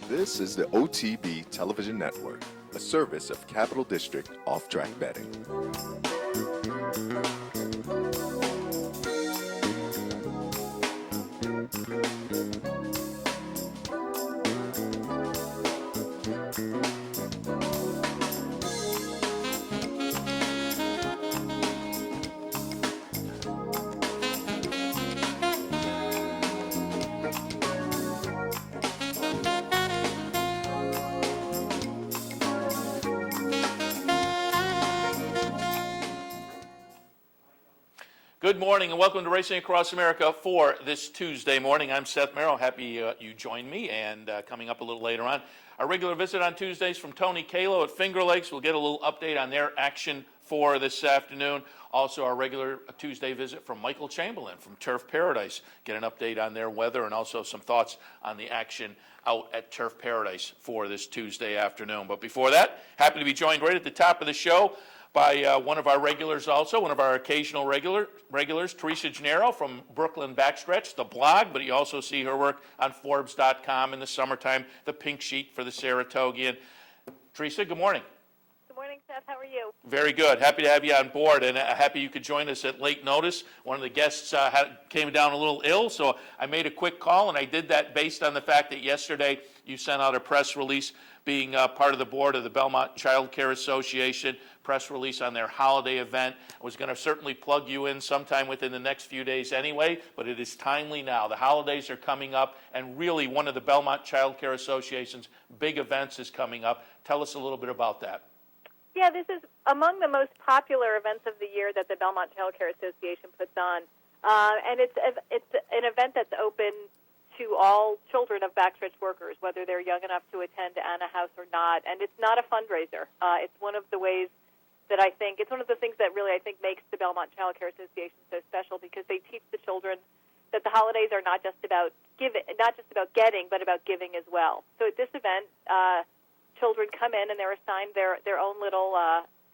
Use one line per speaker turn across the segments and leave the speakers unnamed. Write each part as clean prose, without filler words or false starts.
This is the OTB Television Network, a service of Capital District Off-Track Betting.
Good morning and welcome to Racing Across America for this Tuesday morning. I'm Seth Merrill. Happy you joined me, and coming up a little later on, our regular visit on Tuesdays from Tony Kalo at Finger Lakes. We'll get a little update on their action for this afternoon. Also, our regular Tuesday visit from Michael Chamberlain from Turf Paradise. Get an update on their weather and also some thoughts on the action out at Turf Paradise for this Tuesday afternoon. But before that, happy to be joined right at the top of the show by one of our regulars also, one of our occasional regulars, Teresa Gennaro from Brooklyn Backstretch, the blog, but you also see her work on Forbes.com in the summertime, the pink sheet for the Saratogian. Teresa, good morning.
Good morning, Seth. How are you?
Very good. Happy to have you on board, and happy you could join us at late notice. One of the guests came down a little ill, so I made a quick call, and I did that based on the fact that yesterday you sent out a press release being part of the board of the Belmont Child Care Association, press release on their holiday event. I was going to certainly plug you in sometime within the next few days anyway, but it is timely now. The holidays are coming up, and really one of the Belmont Child Care Association's big events is coming up. Tell us a little bit about that.
Yeah, this is among the most popular events of the year that the Belmont Child Care Association puts on. And it's an event that's open to all children of backstretch workers, whether they're young enough to attend Anna House or not. And it's not a fundraiser. It's one of the ways that it's one of the things that really I think makes the Belmont Child Care Association so special, because they teach the children that the holidays are not just about getting, but about giving as well. So at this event, children come in and they're assigned their own little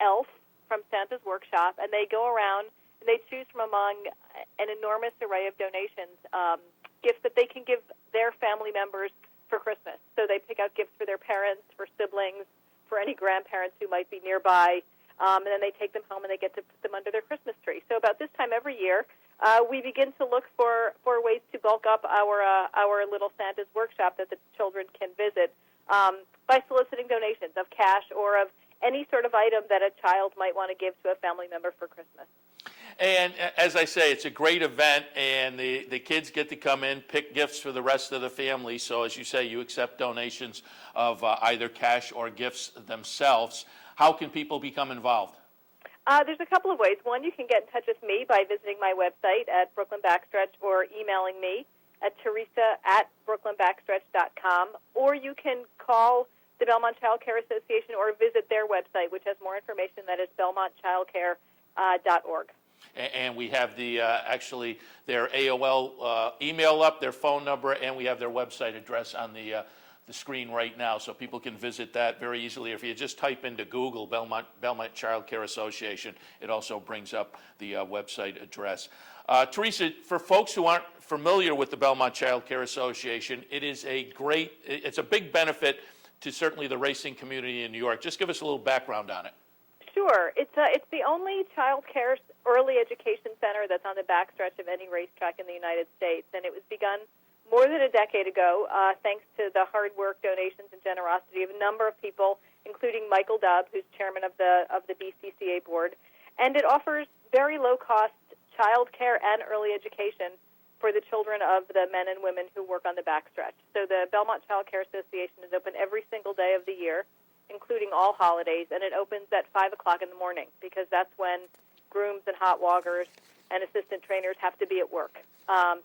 elf from Santa's workshop, and they go around and they choose from among an enormous array of donations, gifts that they can give their family members for Christmas. So they pick out gifts for their parents, for siblings, for any grandparents who might be nearby, and then they take them home and they get to put them under their Christmas tree. So about this time every year, we begin to look for ways to bulk up our little Santa's workshop that the children can visit by soliciting donations of cash or of any sort of item that a child might want to give to a family member for Christmas.
And as I say, it's a great event, and the kids get to come in, pick gifts for the rest of the family. So as you say, you accept donations of either cash or gifts themselves. How can people become involved?
There's a couple of ways. One, you can get in touch with me by visiting my website at Brooklyn Backstretch or emailing me at teresa@brooklynbackstretch.com, or you can call the Belmont Child Care Association or visit their website, which has more information. That is belmontchildcare.org.
And we have actually their AOL email up, their phone number, and we have their website address on the screen right now, so people can visit that very easily. If you just type into Google Belmont Child Care Association, it also brings up the website address. Teresa, for folks who aren't familiar with the Belmont Child Care Association, it's a big benefit to certainly the racing community in New York. Just give us a little background on it.
Sure. It's the only child care early education center that's on the backstretch of any racetrack in the United States, and it was begun more than a decade ago, thanks to the hard work, donations, and generosity of a number of people, including Michael Dubb, who's chairman of the BCCA board. And it offers very low-cost child care and early education for the children of the men and women who work on the backstretch. So the Belmont Child Care Association is open every single day of the year, including all holidays, and it opens at 5 o'clock in the morning, because that's when grooms and hot walkers and assistant trainers have to be at work.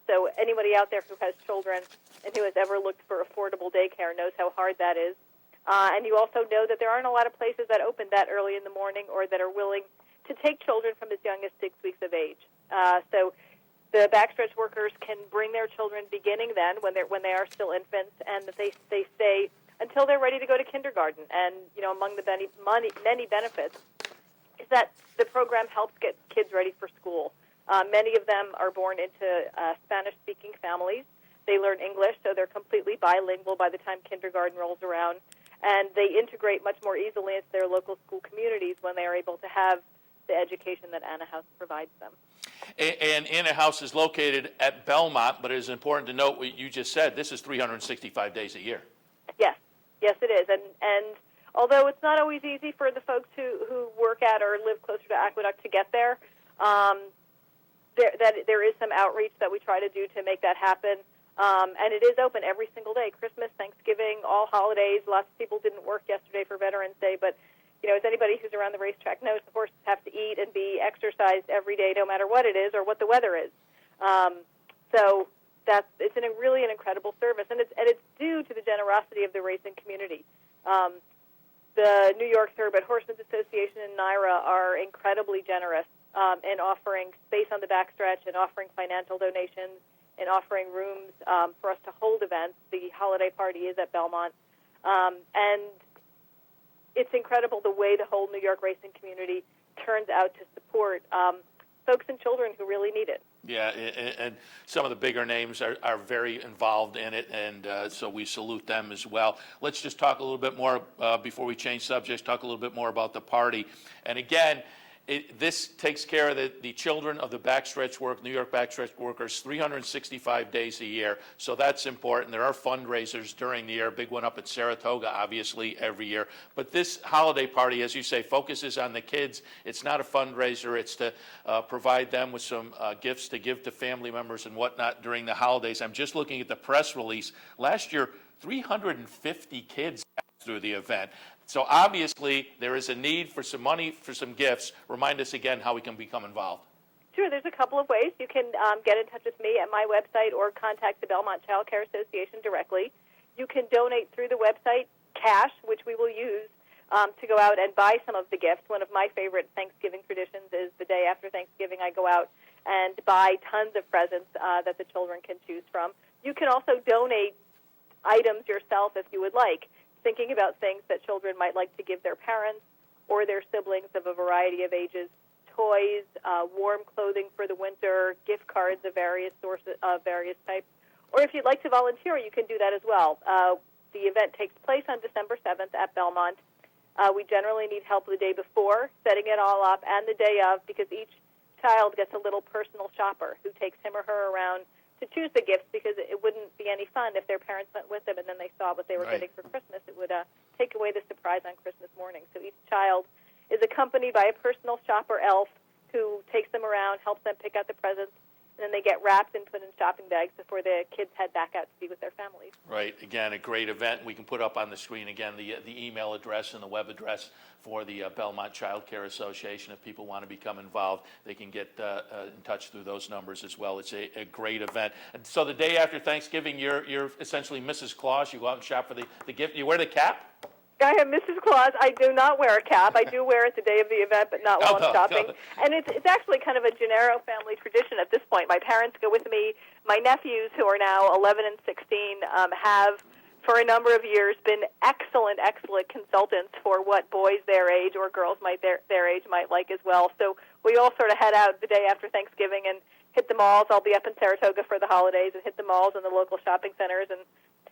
So anybody out there who has children and who has ever looked for affordable daycare knows how hard that is. And you also know that there aren't a lot of places that open that early in the morning or that are willing to take children from as young as 6 weeks of age. So the backstretch workers can bring their children beginning then, when they are still infants, and that they stay until they're ready to go to kindergarten. And among the many benefits is that the program helps get kids ready for school. Many of them are born into Spanish-speaking families, They learn English, so they're completely bilingual by the time kindergarten rolls around. And they integrate much more easily into their local school communities when they are able to have the education that Anna House provides them.
And Anna House is located at Belmont, but it is important to note what you just said. This is 365 days a year.
Yes, it is. And although it's not always easy for the folks who work at or live closer to Aqueduct to get there, there is some outreach that we try to do to make that happen. And it is open every single day, Christmas, Thanksgiving, all holidays. Lots of people didn't work yesterday for Veterans Day, but as anybody who's around the racetrack knows, the horses have to eat and be exercised every day, no matter what it is or what the weather is. So it's really an incredible service, and it's due to the generosity of the racing community. The New York Thoroughbred Horsemen's Association and NYRA are incredibly generous in offering space on the backstretch and offering financial donations and offering rooms for us to hold events. The holiday party is at Belmont. And it's incredible the way the whole New York racing community turns out to support folks and children who really need it.
Yeah, and some of the bigger names are very involved in it, and so we salute them as well. Let's just talk a little bit more, before we change subjects, talk a little bit more about the party. And again, this takes care of the children of the backstretch New York backstretch workers 365 days a year. So that's important. There are fundraisers during the year, a big one up at Saratoga, obviously, every year. But this holiday party, as you say, focuses on the kids. It's not a fundraiser. It's to provide them with some gifts to give to family members and whatnot during the holidays. I'm just looking at the press release. Last year, 350 kids through the event. So obviously, there is a need for some money, for some gifts. Remind us again how we can become involved.
Sure, there's a couple of ways. You can get in touch with me at my website or contact the Belmont Child Care Association directly. You can donate through the website cash, which we will use to go out and buy some of the gifts. One of my favorite Thanksgiving traditions is the day after Thanksgiving I go out and buy tons of presents that the children can choose from. You can also donate items yourself if you would like, thinking about things that children might like to give their parents or their siblings of a variety of ages, toys, warm clothing for the winter, gift cards of various sources, various types. Or if you'd like to volunteer, you can do that as well. The event takes place on December 7th at Belmont. We generally need help the day before, setting it all up, and the day of, because each child gets a little personal shopper who takes him or her around to choose the gifts, because it wouldn't be any fun if their parents went with them and then they saw what they were getting for Christmas. It would take away the surprise on Christmas morning. So each child is accompanied by a personal shopper elf who takes them around, helps them pick out the presents, and then they get wrapped and put in shopping bags before the kids head back out to be with their families.
Right. Again, a great event. We can put up on the screen again the email address and the web address for the Belmont Child Care Association. If people want to become involved, they can get in touch through those numbers as well. It's a great event. And so the day after Thanksgiving, you're essentially Mrs. Claus. You go out and shop for the gift. You wear the cap?
I am Mrs. Claus. I do not wear a cap. I do wear it the day of the event, but not while I'm shopping. And it's actually kind of a Gennaro family tradition at this point. My parents go with me. My nephews, who are now 11 and 16, have for a number of years been excellent consultants for what boys their age or girls their age might like as well. So we all sort of head out the day after Thanksgiving and hit the malls. I'll be up in Saratoga for the holidays and hit the malls and the local shopping centers and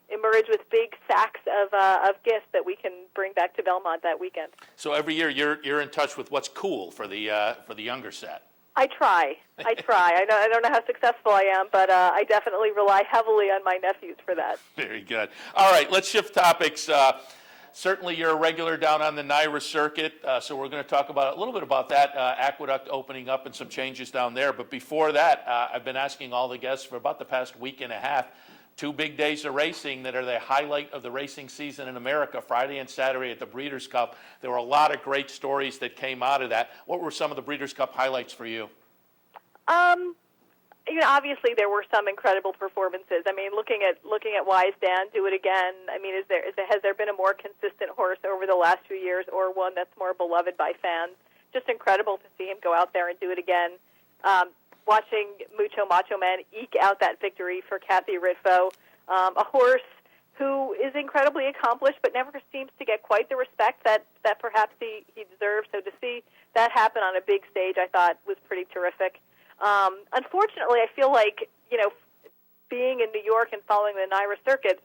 emerge with big sacks of gifts that we can bring back to Belmont that weekend.
So every year you're in touch with what's cool for the younger set.
I try. I don't know how successful I am, but I definitely rely heavily on my nephews for that.
Very good. All right, let's shift topics. Certainly you're a regular down on the NYRA circuit, so we're going to talk about a little bit about that, Aqueduct opening up and some changes down there. But before that, I've been asking all the guests for about the past week and a half, 2 big days of racing that are the highlight of the racing season in America, Friday and Saturday at the Breeders' Cup. There were a lot of great stories that came out of that. What were some of the Breeders' Cup highlights for you?
Obviously there were some incredible performances. I mean, looking at Wise Dan do it again. I mean, has there been a more consistent horse over the last few years, or one that's more beloved by fans? Just incredible to see him go out there and do it again. Watching Mucho Macho Man eke out that victory for Kathy Ritvo, a horse who is incredibly accomplished but never seems to get quite the respect that perhaps he deserves. So to see that happen on a big stage, I thought was pretty terrific. Unfortunately, I feel like, being in New York and following the NYRA circuit,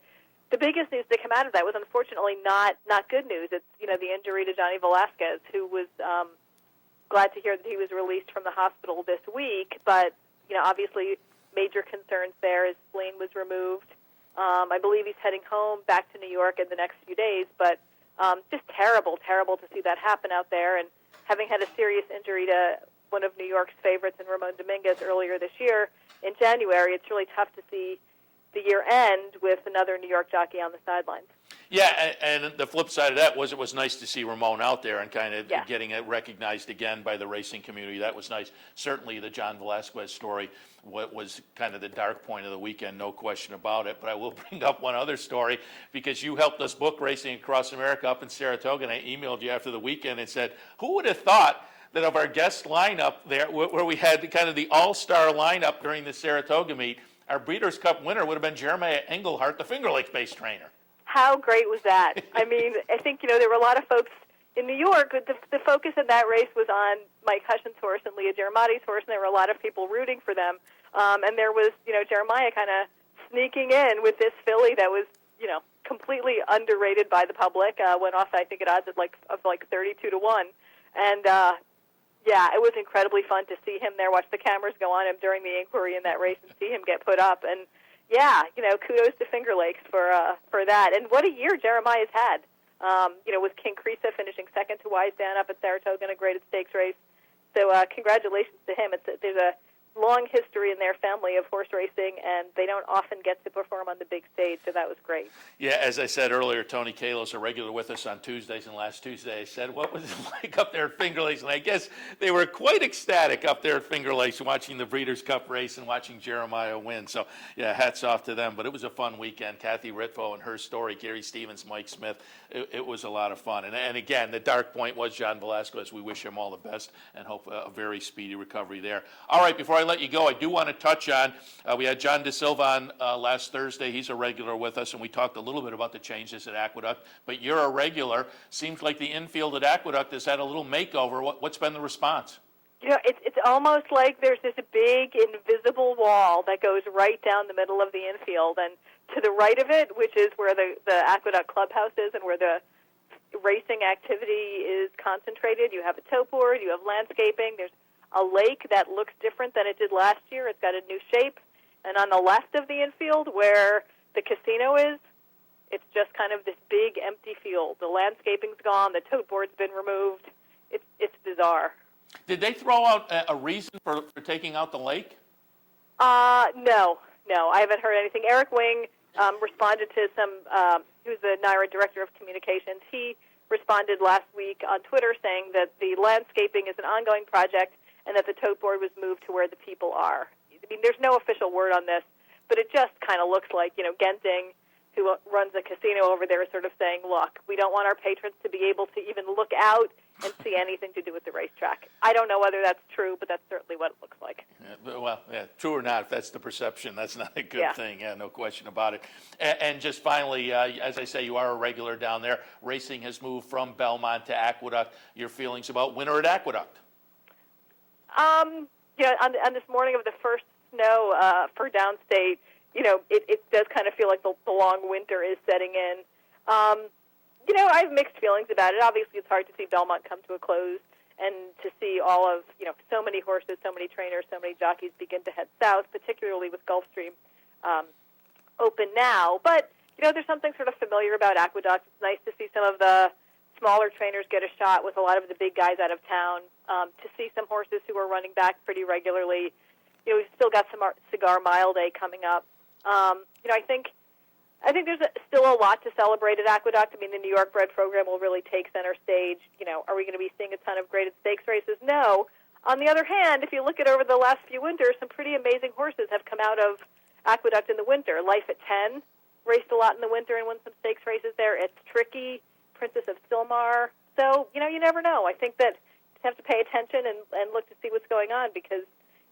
the biggest news to come out of that was unfortunately not good news. It's the injury to Johnny Velasquez, who was glad to hear that he was released from the hospital this week, but obviously major concerns there. His spleen was removed. I believe he's heading home back to New York in the next few days, but just terrible to see that happen out there. And having had a serious injury to one of New York's favorites in Ramon Dominguez earlier this year in January, it's really tough to see the year end with another New York jockey on the sidelines.
Yeah, and the flip side of that was it was nice to see Ramon out there and kind of getting it recognized again by the racing community. That was nice. Certainly the John Velasquez story was kind of the dark point of the weekend, no question about it. But I will bring up one other story because you helped us book Racing Across America up in Saratoga, and I emailed you after the weekend and said, who would have thought that of our guest lineup there, where we had kind of the all-star lineup during the Saratoga meet, our Breeders' Cup winner would have been Jeremiah Engelhardt, the Finger Lakes-based trainer.
How great was that? I mean, I think, there were a lot of folks in New York. The focus in that race was on Mike Hutchins' horse and Leah Giramati's horse, and there were a lot of people rooting for them. And there was, Jeremiah kind of sneaking in with this filly that was, completely underrated by the public. Went off, I think, at odds of like 32 to 1. And, it was incredibly fun to see him there, watch the cameras go on him during the inquiry in that race and see him get put up. And, kudos to Finger Lakes for that. And what a year Jeremiah's had, with King Creesa finishing second to Wise Dan up at Saratoga in a graded stakes race. So congratulations to him. There's a long history in their family of horse racing, and they don't often get to perform on the big stage, so that was great.
Yeah, as I said earlier, Tony Kalos, a regular with us on Tuesdays, and last Tuesday I said, what was it like up there at Finger Lakes? And I guess they were quite ecstatic up there at Finger Lakes watching the Breeders' Cup race and watching Jeremiah win. So, yeah, hats off to them. But it was a fun weekend. Kathy Ritvo and her story, Gary Stevens, Mike Smith, it was a lot of fun. And again, the dark point was John Velasquez. We wish him all the best and hope a very speedy recovery there. All right, before I let you go, I do want to touch on, we had John DeSilva on last Thursday. He's a regular with us, and we talked a little bit about the changes at Aqueduct. But you're a regular. Seems like the infield at Aqueduct has had a little makeover. What's been the response?
It's almost like there's this big invisible wall that goes right down the middle of the infield. And to the right of it, which is where the Aqueduct clubhouse is and where the racing activity is concentrated, you have a tote board, you have landscaping, there's a lake that looks different than it did last year. It's got a new shape. And on the left of the infield, where the casino is, it's just kind of this big empty field. The landscaping's gone. The tote board's been removed. It's bizarre.
Did they throw out a reason for taking out the lake?
No. I haven't heard anything. Eric Wing responded to who's the NYRA Director of Communications. He responded last week on Twitter saying that the landscaping is an ongoing project and that the tote board was moved to where the people are. I mean, there's no official word on this, but it just kind of looks like, Genting, who runs a casino over there, is sort of saying, look, we don't want our patrons to be able to even look out and see anything to do with the racetrack. I don't know whether that's true, but that's certainly what it looks like.
True or not, if that's the perception, that's not a good thing. Yeah, no question about it. And just finally, as I say, you are a regular down there. Racing has moved from Belmont to Aqueduct. Your feelings about winter at Aqueduct?
On this morning of the first snow for downstate, it does kind of feel like the long winter is setting in. I have mixed feelings about it. Obviously, it's hard to see Belmont come to a close and to see all of, so many horses, so many trainers, so many jockeys begin to head south, particularly with Gulfstream open now. But, there's something sort of familiar about Aqueduct. It's nice to see some of the smaller trainers get a shot with a lot of the big guys out of town, to see some horses who are running back pretty regularly. We've still got some Cigar Mile Day coming up. I think there's still a lot to celebrate at Aqueduct. I mean, the New York bred program will really take center stage. Are we going to be seeing a ton of graded stakes races? No. On the other hand, if you look at over the last few winters, some pretty amazing horses have come out of Aqueduct in the winter. Life at 10 raced a lot in the winter and won some stakes races there. It's Tricky, Princess of Silmar. So, you never know. I think that you have to pay attention and look to see what's going on because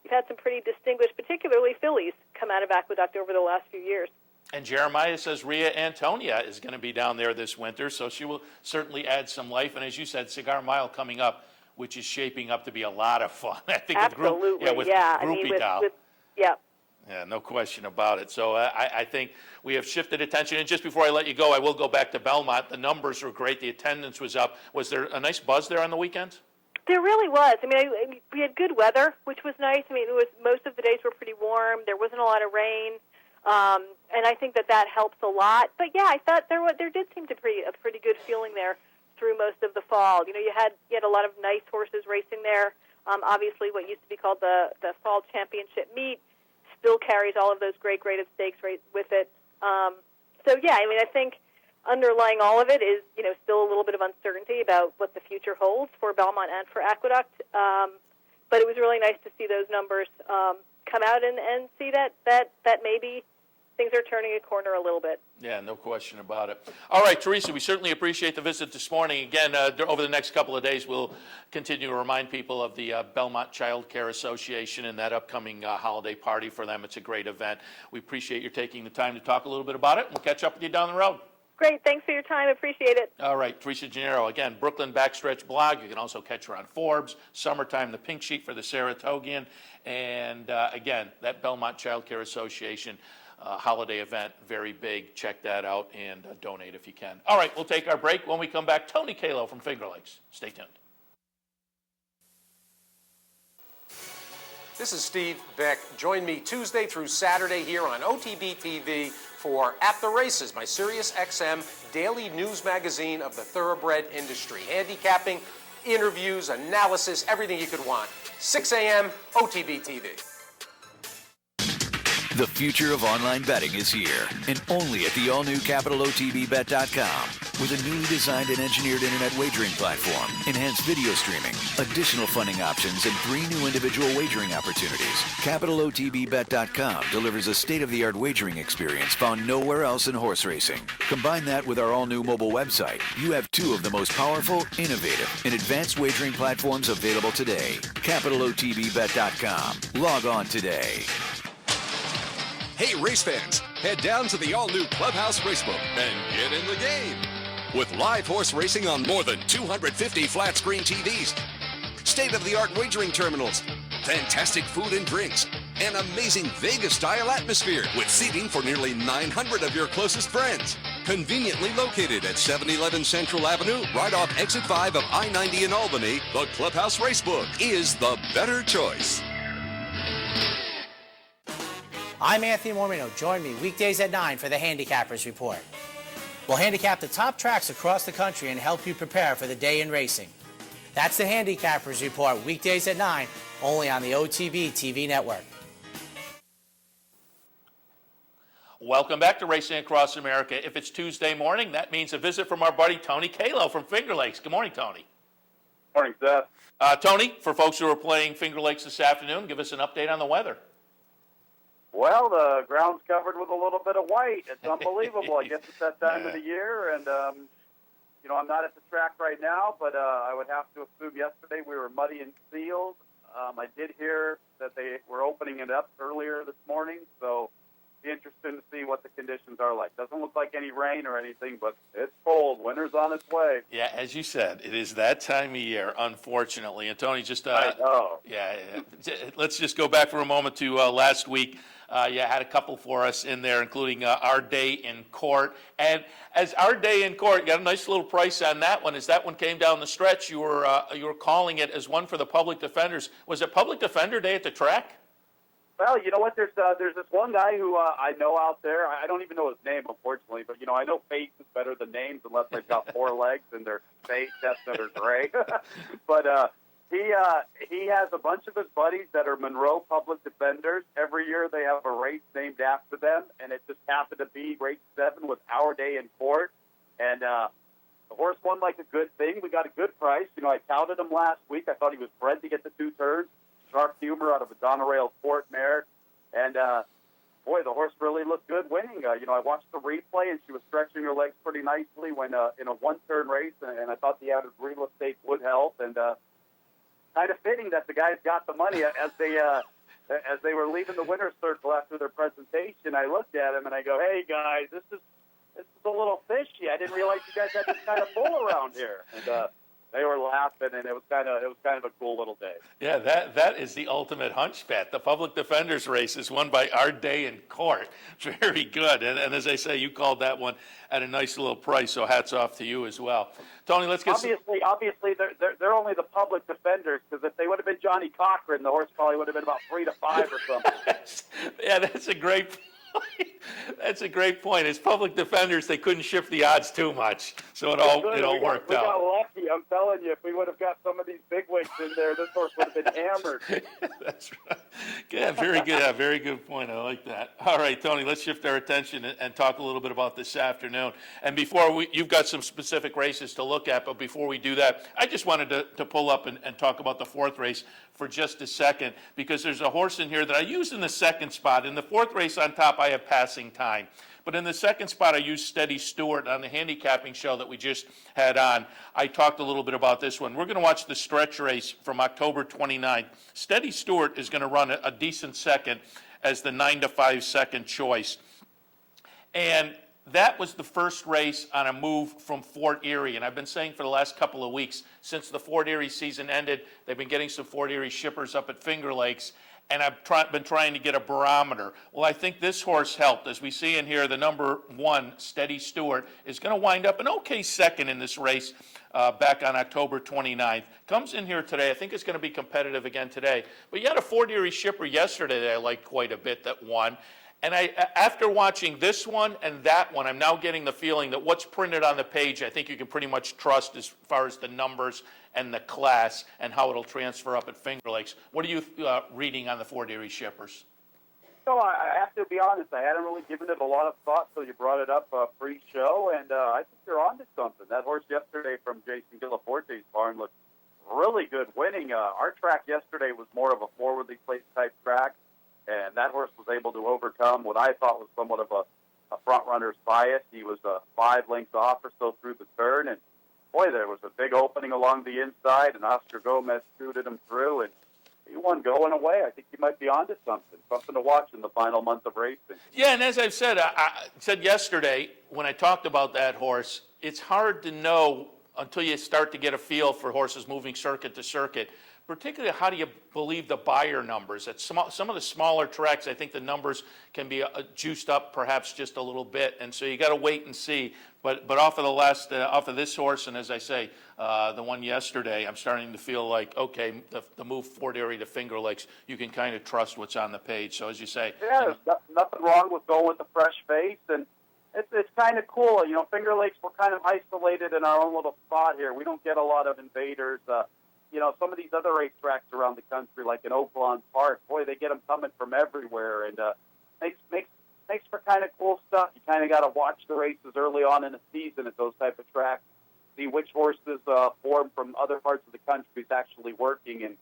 you've had some pretty distinguished, particularly fillies, come out of Aqueduct over the last few years.
And Jeremiah says Rhea Antonia is going to be down there this winter, so she will certainly add some life. And as you said, Cigar Mile coming up, which is shaping up to be a lot of fun. I think
Absolutely,
with Groupie Doll. Yeah, no question about it. So I think we have shifted attention. And just before I let you go, I will go back to Belmont. The numbers were great. The attendance was up. Was there a nice buzz there on the weekends?
There really was. I mean, we had good weather, which was nice. I mean, most of the days were pretty warm. There wasn't a lot of rain, and I think that helps a lot. But yeah, I thought there did seem to be a pretty good feeling there through most of the fall. You had a lot of nice horses racing there. Obviously, what used to be called the Fall Championship meet still carries all of those great graded stakes right with it. So yeah, I mean, I think underlying all of it is, still a little bit of uncertainty about what the future holds for Belmont and for Aqueduct. But it was really nice to see those numbers come out and see that maybe things are turning a corner a little bit.
Yeah, no question about it. All right, Teresa, we certainly appreciate the visit this morning. Again, over the next couple of days, we'll continue to remind people of the Belmont Child Care Association and that upcoming holiday party for them. It's a great event. We appreciate your taking the time to talk a little bit about it. We'll catch up with you down the road.
Great. Thanks for your time. Appreciate it.
All right. Teresa Gennaro, again, Brooklyn Backstretch blog. You can also catch her on Forbes, Summertime, the Pink Sheet for the Saratogian. And again, that Belmont Child Care Association holiday event, very big. Check that out and donate if you can. All right. We'll take our break. When we come back, Tony Kalo from Finger Lakes. Stay tuned.
This is Steve Beck. Join me Tuesday through Saturday here on OTB TV for At the Races, my Sirius XM daily news magazine of the thoroughbred industry. Handicapping, interviews, analysis, everything you could want. 6 a.m. OTB TV.
The future of online betting is here, and only at the all-new CapitalOTBBet.com. With a newly designed and engineered internet wagering platform, enhanced video streaming, additional funding options, and 3 new individual wagering opportunities, CapitalOTBBet.com delivers a state-of-the-art wagering experience found nowhere else in horse racing. Combine that with our all-new mobile website. You have 2 of the most powerful, innovative, and advanced wagering platforms available today. CapitalOTBBet.com. Log on today.
Hey, race fans, head down to the all-new Clubhouse Racebook and get in the game. With live horse racing on more than 250 flat-screen TVs, state-of-the-art wagering terminals, fantastic food and drinks, an amazing Vegas-style atmosphere with seating for nearly 900 of your closest friends. Conveniently located at 711 Central Avenue, right off Exit 5 of I-90 in Albany, the Clubhouse Racebook is the better choice.
I'm Anthony Mormino. Join me weekdays at 9 for the Handicappers Report. We'll handicap the top tracks across the country and help you prepare for the day in racing. That's the Handicappers Report, weekdays at 9, only on the OTB TV network.
Welcome back to Racing Across America. If it's Tuesday morning, that means a visit from our buddy Tony Kalo from Finger Lakes. Good morning, Tony.
Morning, Seth.
Tony, for folks who are playing Finger Lakes this afternoon, give us an update on the weather.
Well, the ground's covered with a little bit of white. It's unbelievable. I guess it's that time of the year, and I'm not at the track right now, but I would have to assume yesterday we were muddy and sealed. I did hear that they were opening it up earlier this morning, so it'll be interesting to see what the conditions are like. Doesn't look like any rain or anything, but it's cold. Winter's on its way.
Yeah, as you said, it is that time of year, unfortunately. And Tony, just
I know.
Let's just go back for a moment to last week. You had a couple for us in there, including Our Day in Court. And as Our Day in Court, you got a nice little price on that one. As that one came down the stretch, you were calling it as one for the public defenders. Was it Public Defender Day at the track?
Well, you know what? There's this one guy who I know out there. I don't even know his name, unfortunately, but I know faces better than names unless they've got 4 legs and they're face, chestnut, or gray. But he has a bunch of his buddies that are Monroe Public Defenders. Every year they have a race named after them, and it just happened to be race 7 with Our Day in Court. And the horse won like a good thing. We got a good price. I touted him last week. I thought he was bred to get the 2 turns. Sharp Humor out of a Donna Rail Sport mare. And, boy, the horse really looked good winning. I watched the replay, and she was stretching her legs pretty nicely when in a 1-turn race, and I thought the added real estate would help. And kind of fitting that the guys got the money as they were leaving the winner's circle after their presentation. I looked at him and I go, "Hey guys, this is a little fishy. I didn't realize you guys had this kind of bull around here." And They were laughing, and it was kind of a cool little day.
Yeah, that is the ultimate hunch bet. The public defender's race is won by Our Day in Court. Very good. And as I say, you called that one at a nice little price, so hats off to you as well. Tony, let's get
Obviously, they're only the public defenders, because if they would have been Johnny Cochran, the horse probably would have been about 3 to 5 or something.
Yeah, that's a great point. That's a great point. As public defenders, they couldn't shift the odds too much, so it all worked
we
out.
got lucky. I'm telling you, if we would have got some of these bigwigs in there, this horse would have been hammered.
That's right. Yeah, very good. Yeah, very good point. I like that. All right, Tony, let's shift our attention and talk a little bit about this afternoon. And you've got some specific races to look at, but before we do that, I just wanted to pull up and talk about the fourth race for just a second, because there's a horse in here that I used in the second spot. In the fourth race on top, I have Passing Time. But in the second spot, I used Steady Stewart on the handicapping show that we just had on. I talked a little bit about this one. We're going to watch the stretch race from October 29th. Steady Stewart is going to run a decent second as the 9 to 5 second choice. And that was the first race on a move from Fort Erie. And I've been saying for the last couple of weeks, since the Fort Erie season ended, they've been getting some Fort Erie shippers up at Finger Lakes. And I've been trying to get a barometer. Well, I think this horse helped. As we see in here, the number 1, Steady Stewart, is going to wind up an okay second in this race back on October 29th. Comes in here today. I think it's going to be competitive again today. But you had a Fort Erie shipper yesterday that I liked quite a bit that won. And after watching this one and that one, I'm now getting the feeling that what's printed on the page, I think you can pretty much trust as far as the numbers and the class and how it'll transfer up at Finger Lakes. What are you reading on the Fort Erie shippers?
So I have to be honest, I hadn't really given it a lot of thought until you brought it up pre-show, and I think you're onto something. That horse yesterday from Jason Gillaforte's barn looked really good winning. Our track yesterday was more of a forwardly placed type track, and that horse was able to overcome what I thought was somewhat of a front runner's bias. He was 5 lengths off or so through the turn, and boy, there was a big opening along the inside, and Oscar Gomez scooted him through, and he won going away. I think he might be onto something to watch in the final month of racing.
Yeah, and as I've said, I said yesterday when I talked about that horse, it's hard to know until you start to get a feel for horses moving circuit to circuit. Particularly, how do you believe the buyer numbers? At some of the smaller tracks, I think the numbers can be juiced up perhaps just a little bit, and so you got to wait and see. But off of this horse, and as I say, the one yesterday, I'm starting to feel like, okay, the move Fort Erie to Finger Lakes, you can kind of trust what's on the page. So as you say,
yeah, there's nothing wrong with going with the fresh face, and it's kind of cool. You know, Finger Lakes, we're kind of isolated in our own little spot here. We don't get a lot of invaders. You know, some of these other racetracks around the country, like in Oaklawn Park, boy, they get them coming from everywhere, and makes for kind of cool stuff. You kind of got to watch the races early on in the season at those type of tracks, see which horses form from other parts of the country is actually working, and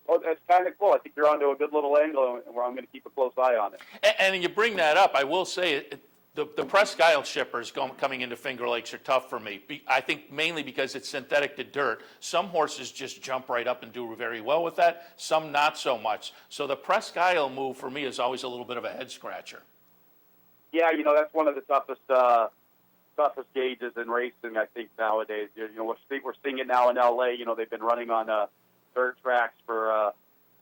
it's kind of cool. I think you're onto a good little angle, where I'm going to keep a close eye on it.
And you bring that up, I will say the Presque Isle shippers coming into Finger Lakes are tough for me. I think mainly because it's synthetic to dirt. Some horses just jump right up and do very well with that. Some not so much. So the Presque Isle move for me is always a little bit of a head scratcher.
Yeah, you know, that's one of the toughest gauges in racing, I think, nowadays. You know, we're seeing it now in L.A. You know, they've been running on dirt tracks for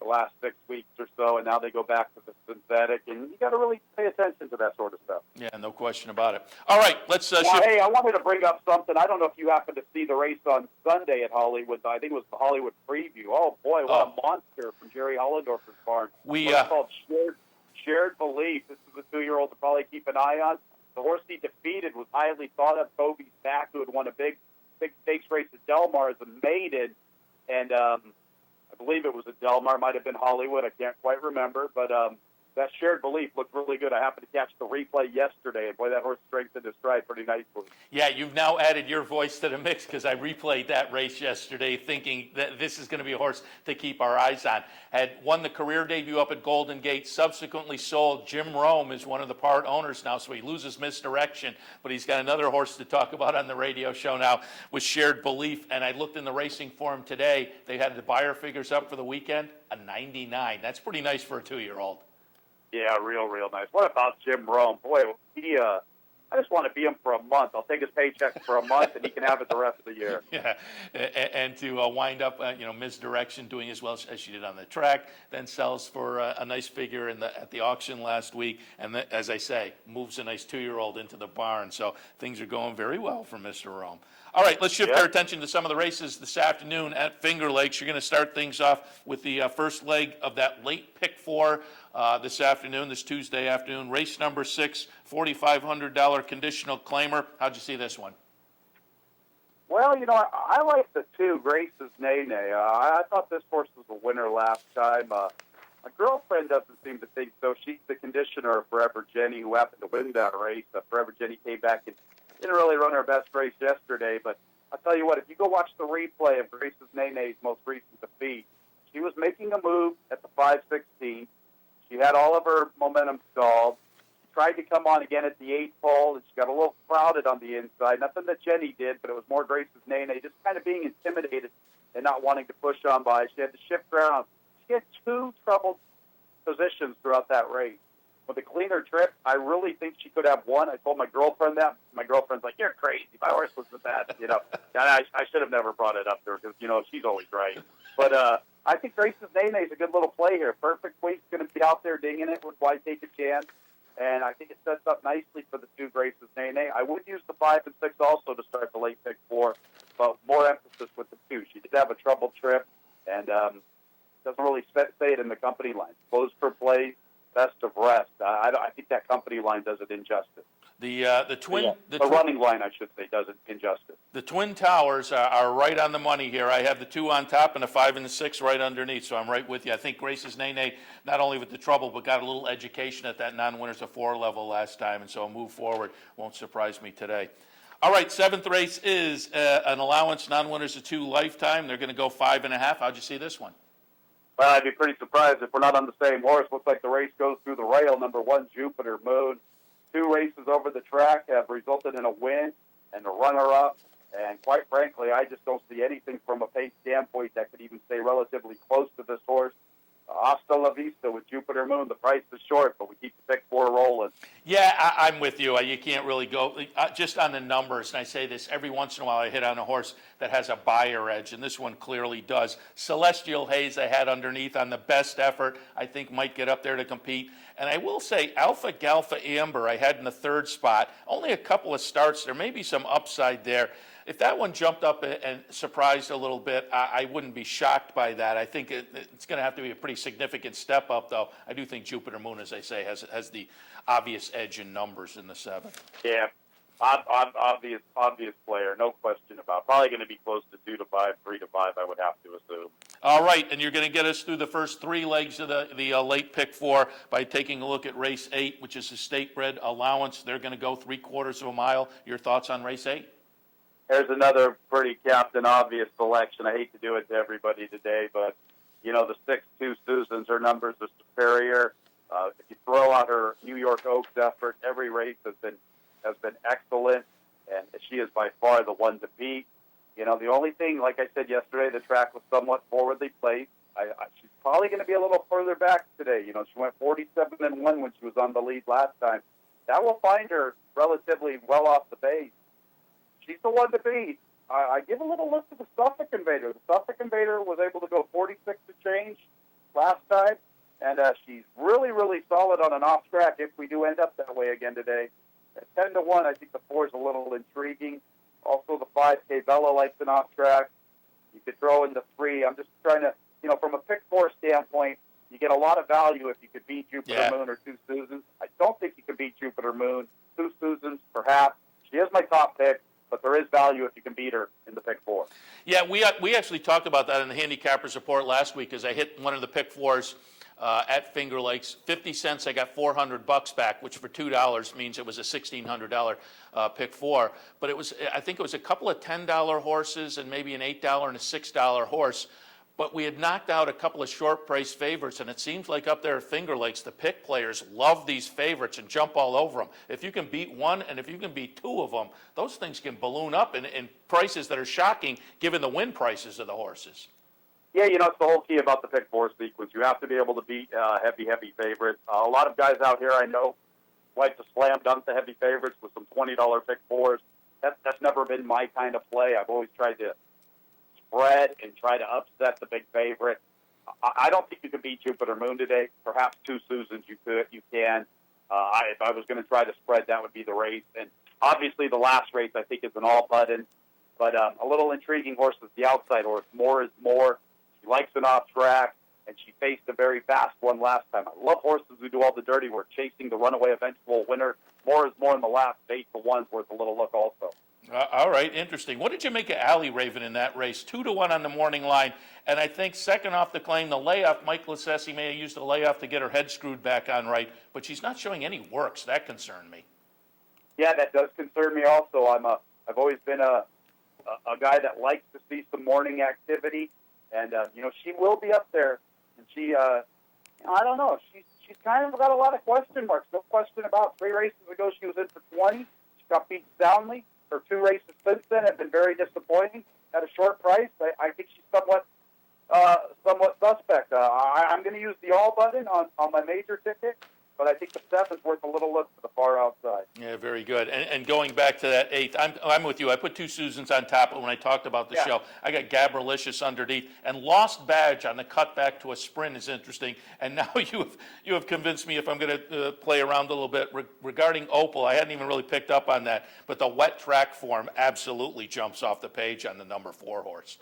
the last 6 weeks or so, and now they go back to the synthetic, and you got to really pay attention to that sort of stuff.
Yeah, no question about it. All right, let's shift.
Hey, I wanted to bring up something. I don't know if you happened to see the race on Sunday at Hollywood. I think it was the Hollywood Preview. Oh, boy, what a monster from Jerry Hollendorfer's barn. It's called Shared Belief. This is a 2-year-old to probably keep an eye on. The horse he defeated was highly thought of Toby Stack, who had won a big stakes race at Del Mar as a maiden, and I believe it was at Del Mar, might have been Hollywood, I can't quite remember, but that Shared Belief looked really good. I happened to catch the replay yesterday, and boy, that horse strengthened his stride pretty nicely. Yeah,
you've now added your voice to the mix, because I replayed that race yesterday thinking that this is going to be a horse to keep our eyes on. Had won the career debut up at Golden Gate, subsequently sold. Jim Rome is one of the part owners now, so he loses misdirection, but he's got another horse to talk about on the radio show now with Shared Belief, and I looked in the racing forum today. They had the buyer figures up for the weekend, a 99. That's pretty nice for a 2-year-old.
Yeah, real nice. What about Jim Rome? Boy, he I just want to be him for a month. I'll take his paycheck for a month, and he can have it the rest of the year.
Yeah, and to wind up, misdirection, doing as well as she did on the track, then sells for a nice figure at the auction last week, and as I say, moves a nice 2-year-old into the barn. So things are going very well for Mr. Rome. All right, let's shift our attention to some of the races this afternoon at Finger Lakes. You're going to start things off with the first leg of that late pick 4 this afternoon, this Tuesday afternoon. Race number 6, $4,500 conditional claimer. How'd you see this one?
Well, I like the 2, Grace's Nene. I thought this horse was a winner last time. My girlfriend doesn't seem to think so. She's the conditioner of Forever Jenny, who happened to win that race. Forever Jenny came back and didn't really run her best race yesterday, but I'll tell you what, if you go watch the replay of Grace's Nene's most recent defeat, she was making a move at the 5:16. She had all of her momentum stalled. She tried to come on again at the 8th hole, and she got a little crowded on the inside. Nothing that Jenny did, but it was more Grace's Nene just kind of being intimidated and not wanting to push on by. She had to shift ground. She had 2 troubled positions throughout that race. With a cleaner trip, I really think she could have won. I told my girlfriend that. My girlfriend's like, "You're crazy. My horse was the best." I should have never brought it up to her because, she's always right. But I think Grace's Nene is a good little play here. Perfect Week's going to be out there dinging it with Why Take a Chance. And I think it sets up nicely for the 2, Grace's Nene. I would use the 5 and 6 also to start the late pick 4, but more emphasis with the 2. She did have a troubled trip, and doesn't really say it in the company line. Closed for play, best of rest. I think that company line does it injustice.
The
running line, I should say, does it injustice.
The Twin Towers are right on the money here. I have the 2 on top and the 5 and the 6 right underneath, so I'm right with you. I think Grace's Nene, not only with the trouble, but got a little education at that non-winners of 4 level last time, and so a move forward won't surprise me today. All right, 7th race is an allowance, non-winners of 2 lifetime. They're going to go 5.5. How'd you see this one?
Well, I'd be pretty surprised if we're not on the same horse. Looks like the race goes through the rail. Number 1, Jupiter Moon. 2 races over the track have resulted in a win and a runner-up. And quite frankly, I just don't see anything from a pace standpoint that could even stay relatively close to this horse. Hasta la vista with Jupiter Moon. The price is short, but we keep the pick 4 rolling.
Yeah, I'm with you. You can't really go just on the numbers. And I say this every once in a while. I hit on a horse that has a buyer edge, and this one clearly does. Celestial Haze I had underneath on the best effort. I think might get up there to compete. And I will say Alpha Galpha Amber I had in the 3rd spot. Only a couple of starts. There may be some upside there. If that one jumped up and surprised a little bit, I wouldn't be shocked by that. I think it's going to have to be a pretty significant step up, though. I do think Jupiter Moon, as I say, has the obvious edge in numbers in the 7th.
Yeah, obvious player, no question about it. Probably going to be close to 2 to 5, 3 to 5, I would have to assume.
All right, and you're going to get us through the first 3 legs of the late pick 4 by taking a look at race 8, which is the state bred allowance. They're going to go 3/4 of a mile. Your thoughts on race 8?
There's another pretty Captain Obvious selection. I hate to do it to everybody today, but, the 6-2 Susans, her numbers are superior. If you throw out her New York Oaks effort, every race has been excellent, and she is by far the one to beat. The only thing, like I said yesterday, the track was somewhat forwardly placed. She's probably going to be a little further back today. She went 47-1 when she was on the lead last time. That will find her relatively well off the base. She's the one to beat. I give a little look to the Suffolk Invader. The Suffolk Invader was able to go 46 to change last time, and she's really, really solid on an off track if we do end up that way again today. At 10-1, I think the 4 is a little intriguing. Also, the 5, Bella likes an off track. You could throw in the 3. I'm just trying to, from a pick 4 standpoint, you get a lot of value if you could beat Jupiter Moon or 2 Susans. I don't think you can beat Jupiter Moon. 2 Susans, perhaps. She is my top pick, but there is value if you can beat her in the pick 4.
Yeah, we actually talked about that in the Handicappers Report last week as I hit one of the pick 4s at Finger Lakes. 50 cents, I got $400 back, which for $2 means it was a $1,600 pick 4. But I think it was a couple of $10 horses and maybe an $8 and a $6 horse. But we had knocked out a couple of short price favorites, and it seems like up there at Finger Lakes, the pick players love these favorites and jump all over them. If you can beat one and if you can beat 2 of them, those things can balloon up in prices that are shocking given the win prices of the horses.
Yeah, it's the whole key about the pick 4 sequence. You have to be able to beat heavy favorites. A lot of guys out here I know like to slam dunk the heavy favorites with some $20 pick fours. That's never been my kind of play. I've always tried to spread and try to upset the big favorite. I don't think you can beat Jupiter Moon today. Perhaps Two Susans you can. If I was going to try to spread, that would be the race. And obviously the last race I think is an all button. But a little intriguing horse is the outside horse. More is More. She likes an off track, and she faced a very fast one last time. I love horses who do all the dirty work, chasing the runaway eventual winner. More is More in the last 8-1's worth a little look also.
All right, interesting. What did you make of Alley Raven in that race? 2-1 on the morning line, and I think second off the claim, the layoff. Mike Lascesi may have used the layoff to get her head screwed back on right, but she's not showing any works. That concerned me.
Yeah, that does concern me also. I've always been a guy that likes to see some morning activity, and she will be up there. And she, I don't know, she's kind of got a lot of question marks. No question about 3 races ago she was in for 20. She got beat soundly. Her 2 races since then have been very disappointing at a short price. I think she's somewhat suspect. I'm going to use the all button on my major ticket, but I think the 7's worth a little look to the far outside.
Yeah, very good. And going back to that 8th, I'm with you. I put Two Susans on top when I talked about the show. I got Gabralicious underneath, and Lost Badge on the cutback to a sprint is interesting. And now you have convinced me, if I'm going to play around a little bit regarding Opal. I hadn't even really picked up on that, but the wet track form absolutely jumps off the page on the number 4 horse.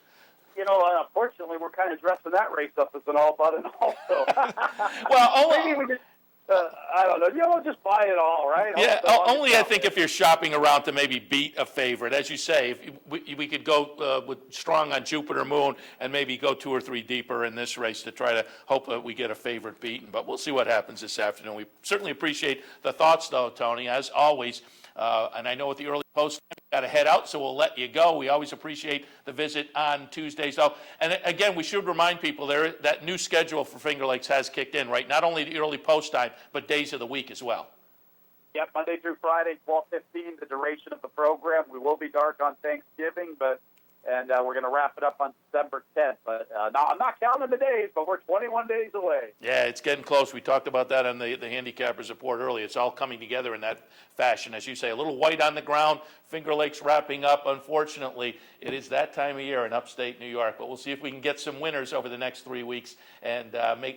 Unfortunately, we're kind of dressing that race up as an all button also.
Well,
maybe we just. I don't know. Just buy it all, right?
Yeah, only I think if you're shopping around to maybe beat a favorite. As you say, if we could go with strong on Jupiter Moon and maybe go 2 or 3 deeper in this race to try to hope that we get a favorite beaten. But we'll see what happens this afternoon. We certainly appreciate the thoughts, though, Tony, as always. And I know at the early post, you got to head out, so we'll let you go. We always appreciate the visit on Tuesdays, though. And again, we should remind people that new schedule for Finger Lakes has kicked in, right? Not only the early post time, but days of the week as well.
Yep, Monday through Friday, 12:15, the duration of the program. We will be dark on Thanksgiving, and we're going to wrap it up on December 10th. But now I'm not counting the days, but we're 21 days away.
Yeah, it's getting close. We talked about that on the Handicappers Report earlier. It's all coming together in that fashion. As you say, a little white on the ground, Finger Lakes wrapping up. Unfortunately, it is that time of year in upstate New York. But we'll see if we can get some winners over the next 3 weeks and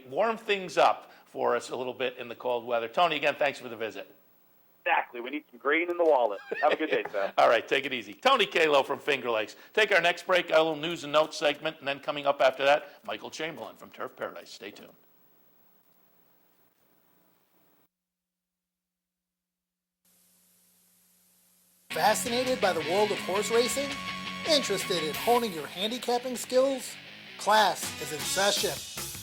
warm things up for us a little bit in the cold weather. Tony, again, thanks for the visit.
Exactly. We need some green in the wallet. Have a good day, Seth.
All right, take it easy. Tony Kalo from Finger Lakes. Take our next break, a little news and notes segment, and then coming up after that, Michael Chamberlain from Turf Paradise. Stay tuned.
Fascinated by the world of horse racing? Interested in honing your handicapping skills? Class is in session.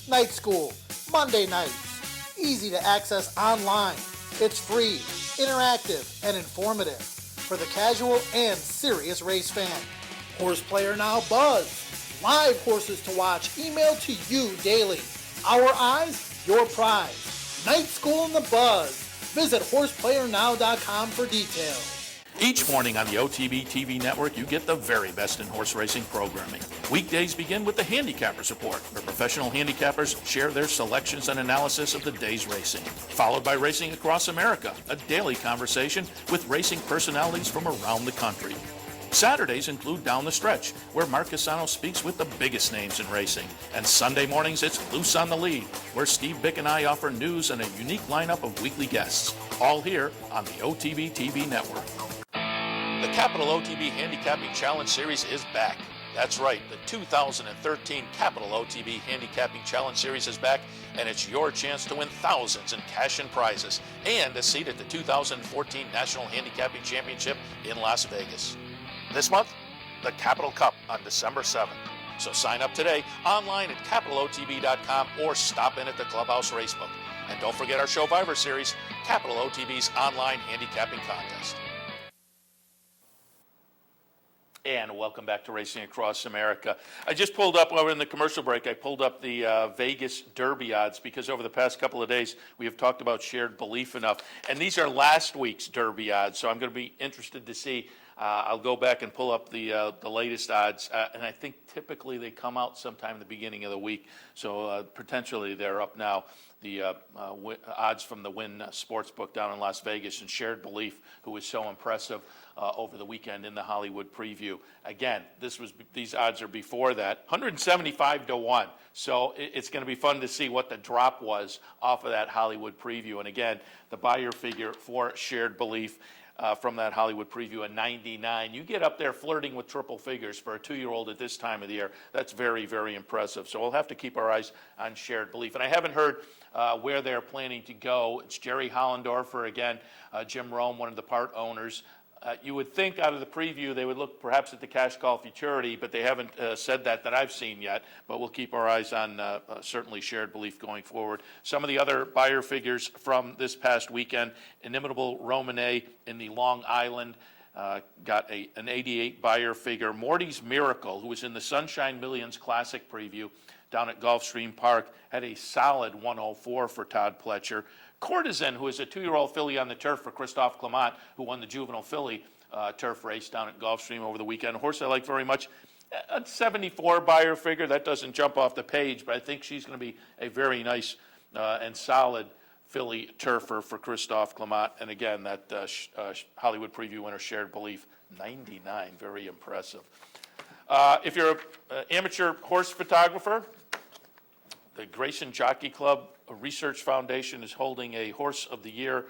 Night school, Monday nights. Easy to access online. It's free, interactive, and informative for the casual and serious race fan. Horse Player Now Buzz. Live horses to watch emailed to you daily. Our eyes, your prize. Night School in the Buzz. Visit horseplayernow.com for details.
Each morning on the OTB TV network, you get the very best in horse racing programming. Weekdays begin with the Handicappers Report, where professional handicappers share their selections and analysis of the day's racing. Followed by Racing Across America, a daily conversation with racing personalities from around the country. Saturdays include Down the Stretch, where Mark Casano speaks with the biggest names in racing. And Sunday mornings, it's Loose on the Lead, where Steve Bick and I offer news and a unique lineup of weekly guests. All here on the OTB TV network. The Capital OTB Handicapping Challenge Series is back. That's right, the 2013 Capital OTB Handicapping Challenge Series is back, and it's your chance to win thousands in cash and prizes and a seat at the 2014 National Handicapping Championship in Las Vegas. This month, the Capital Cup on December 7th. So sign up today online at capitalotb.com or stop in at the Clubhouse Racebook. And don't forget our Showviver Series, Capital OTB's online handicapping contest. And welcome back to Racing Across America. I just pulled up, over in the commercial break, I pulled up the Vegas Derby odds because over the past couple of days we have talked about shared belief enough. And these are last week's Derby odds, so I'm going to be interested to see I'll go back and pull up the latest odds, and I think typically they come out sometime in the beginning of the week. So potentially they're up now. The odds from the Wynn Sportsbook down in Las Vegas, and Shared Belief, who was so impressive over the weekend in the Hollywood preview. Again, these odds are before that, 175 to 1. So it's going to be fun to see what the drop was off of that Hollywood preview. And again, the buyer figure for Shared Belief from that Hollywood preview, a 99. You get up there flirting with triple figures for a 2-year-old at this time of the year. That's very, very impressive. So we'll have to keep our eyes on Shared Belief. And I haven't heard where they're planning to go. It's Jerry Hollendorfer again, Jim Rome, one of the part owners. You would think out of the preview they would look perhaps at the cash call futurity, but they haven't said that I've seen yet. But we'll keep our eyes on certainly Shared Belief going forward. Some of the other buyer figures from this past weekend: Inimitable Romanée in the Long Island got an 88 buyer figure. Morty's Miracle, who was in the Sunshine Millions Classic preview down at Gulfstream Park, had a solid 104 for Todd Pletcher. Courtesan, who is a 2-year-old filly on the turf for Christophe Clement, who won the juvenile filly turf race down at Gulfstream over the weekend. A horse I like very much. A 74 buyer figure. That doesn't jump off the page, but I think she's going to be a very nice and solid filly turfer for Christophe Clement. And again, that Hollywood preview winner, Shared Belief, 99. Very impressive. If you're an amateur horse photographer, the Grayson Jockey Club Research Foundation is holding a Horse of the Year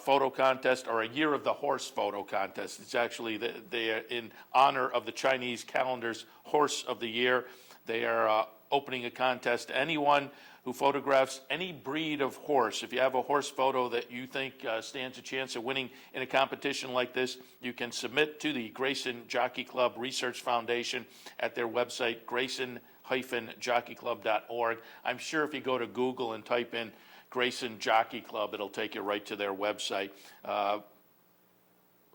photo contest, or a Year of the Horse photo contest. It's actually they are in honor of the Chinese calendar's Horse of the Year. They are opening a contest to anyone who photographs any breed of horse. If you have a horse photo that you think stands a chance of winning in a competition like this, you can submit to the Grayson Jockey Club Research Foundation at their website, grayson-jockeyclub.org. I'm sure if you go to Google and type in Grayson Jockey Club, it'll take you right to their website.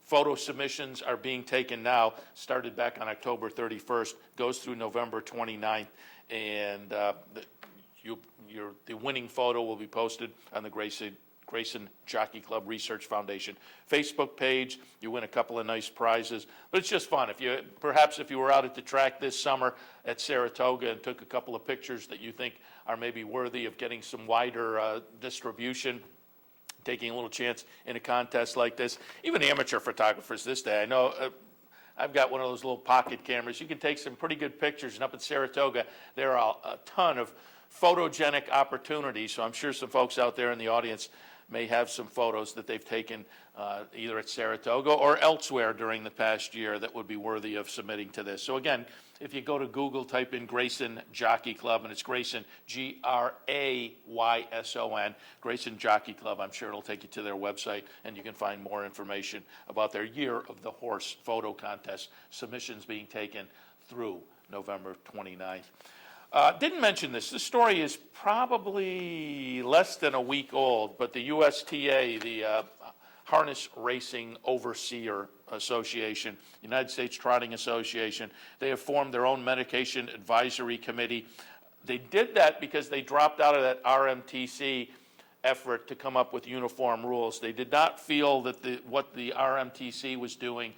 Photo submissions are being taken now, started back on October 31st, goes through November 29th, and the winning photo will be posted on the Grayson Jockey Club Research Foundation Facebook page. You win a couple of nice prizes, but it's just fun. If you were out at the track this summer at Saratoga and took a couple of pictures that you think are maybe worthy of getting some wider distribution, taking a little chance in a contest like this. Even amateur photographers this day, I know I've got one of those little pocket cameras. You can take some pretty good pictures, and up at Saratoga there are a ton of photogenic opportunities. So I'm sure some folks out there in the audience may have some photos that they've taken either at Saratoga or elsewhere during the past year that would be worthy of submitting to this. So again, if you go to Google, type in Grayson Jockey Club, and it's Grayson, Grayson, Grayson Jockey Club. I'm sure it'll take you to their website, and you can find more information about their Year of the Horse photo contest. Submissions being taken through November 29th. Didn't mention this. This story is probably less than a week old, but the USTA, the Harness Racing Overseer Association, United States Trotting Association, they have formed their own medication advisory committee. They did that because they dropped out of that RMTC effort to come up with uniform rules. They did not feel that what the RMTC was doing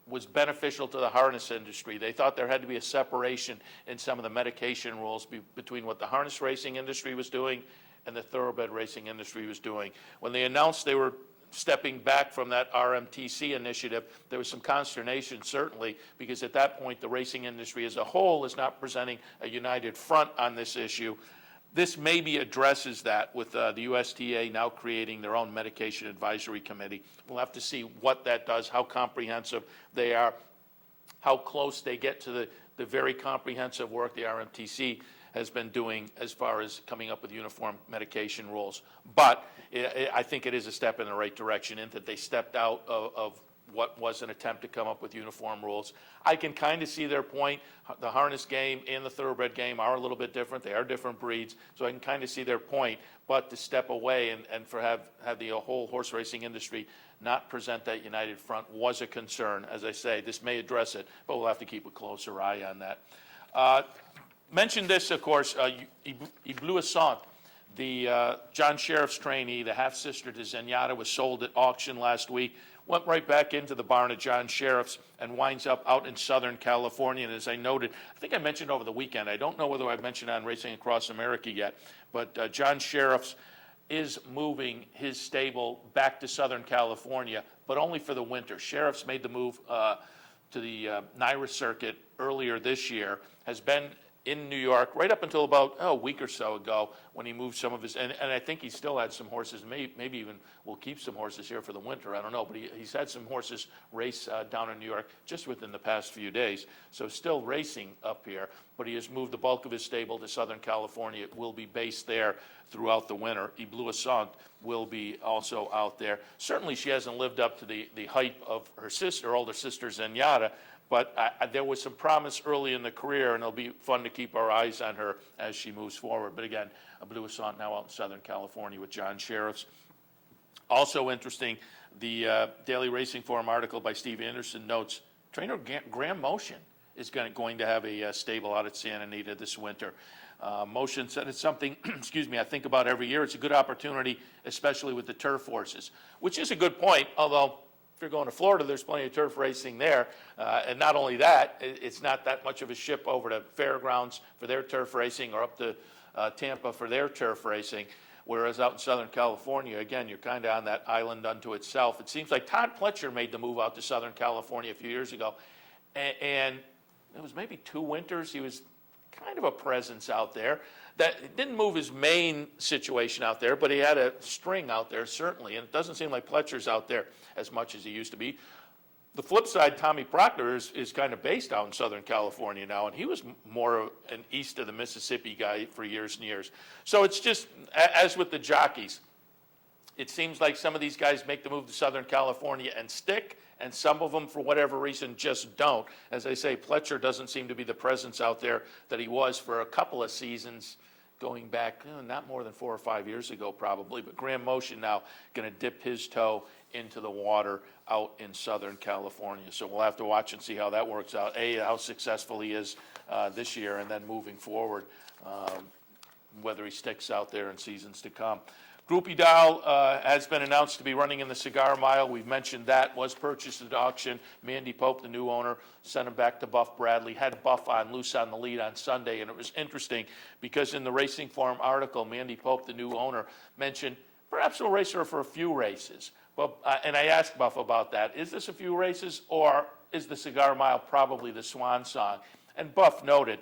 was beneficial to the harness industry. They thought there had to be a separation in some of the medication rules between what the harness racing industry was doing and the thoroughbred racing industry was doing. When they announced they were stepping back from that RMTC initiative, there was some consternation, certainly, because at that point the racing industry as a whole is not presenting a united front on this issue. This maybe addresses that with the USTA now creating their own medication advisory committee. We'll have to see what that does, how comprehensive they are, how close they get to the very comprehensive work the RMTC has been doing as far as coming up with uniform medication rules. But I think it is a step in the right direction in that they stepped out of what was an attempt to come up with uniform rules. I can kind of see their point. The harness game and the thoroughbred game are a little bit different. They are different breeds, so I can kind of see their point. But to step away and for have the whole horse racing industry not present that united front was a concern. As I say, this may address it, but we'll have to keep a closer eye on that. Mention this, of course, Ibluissant, The John Sheriff's trainee, the half-sister to Zenyatta, was sold at auction last week, went right back into the barn of John Sheriff's and winds up out in Southern California. And as I noted, I think I mentioned over the weekend, I don't know whether I've mentioned on Racing Across America yet, but John Sheriff's is moving his stable back to Southern California, but only for the winter. Sheriff's made the move to the NYRA circuit earlier this year, has been in New York right up until about a week or so ago when he moved some of his, and I think he still had some horses, maybe even will keep some horses here for the winter, I don't know, but he's had some horses race down in New York just within the past few days, so still racing up here, but he has moved the bulk of his stable to Southern California. It will be based there throughout the winter. Eblouissant will be also out there. Certainly she hasn't lived up to the hype of her sister, older sister Zenyatta, but there was some promise early in the career, and it'll be fun to keep our eyes on her as she moves forward. But again, Eblouissant now out in Southern California with John Sheriff's. Also interesting, the Daily Racing Form article by Steve Anderson notes trainer Graham Motion is going to have a stable out at Santa Anita this winter. Motion said it's something, excuse me, I think about every year. It's a good opportunity, especially with the turf horses, which is a good point, although if you're going to Florida, there's plenty of turf racing there. And not only that, it's not that much of a ship over to Fairgrounds for their turf racing or up to Tampa for their turf racing. Whereas out in Southern California, again, you're kind of on that island unto itself. It seems like Todd Pletcher made the move out to Southern California a few years ago. And it was maybe 2 winters. He was kind of a presence out there. That didn't move his main situation out there, but he had a string out there, certainly. And it doesn't seem like Pletcher's out there as much as he used to be. The flip side, Tommy Proctor is kind of based out in Southern California now, and he was more an east of the Mississippi guy for years and years. So it's just, as with the jockeys, it seems like some of these guys make the move to Southern California and stick, and some of them, for whatever reason, just don't. As I say, Pletcher doesn't seem to be the presence out there that he was for a couple of seasons going back, not more than 4 or 5 years ago probably, but Graham Motion now going to dip his toe into the water out in Southern California. So we'll have to watch and see how that works out. How successful he is this year, and then moving forward, whether he sticks out there in seasons to come. Groupie Doll has been announced to be running in the Cigar Mile. We've mentioned that, was purchased at auction. Mandy Pope, the new owner, sent him back to Buff Bradley, had Buff on loose on the lead on Sunday, and it was interesting because in the Racing Form article, Mandy Pope, the new owner, mentioned perhaps we'll race her for a few races. Well, and I asked Buff about that. Is this a few races, or is the Cigar Mile probably the swan song? And Buff noted,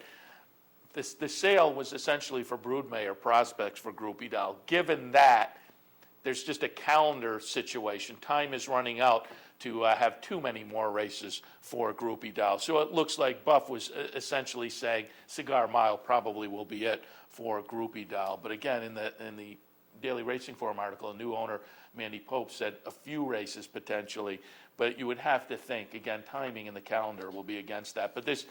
the sale was essentially for broodmare prospects for Groupie Doll. Given that, there's just a calendar situation. Time is running out to have too many more races for Groupie Doll. So it looks like Buff was essentially saying Cigar Mile probably will be it for Groupie Doll. But again, in the Daily Racing Form article, a new owner, Mandy Pope, said a few races potentially, but you would have to think, again, timing in the calendar will be against that. But this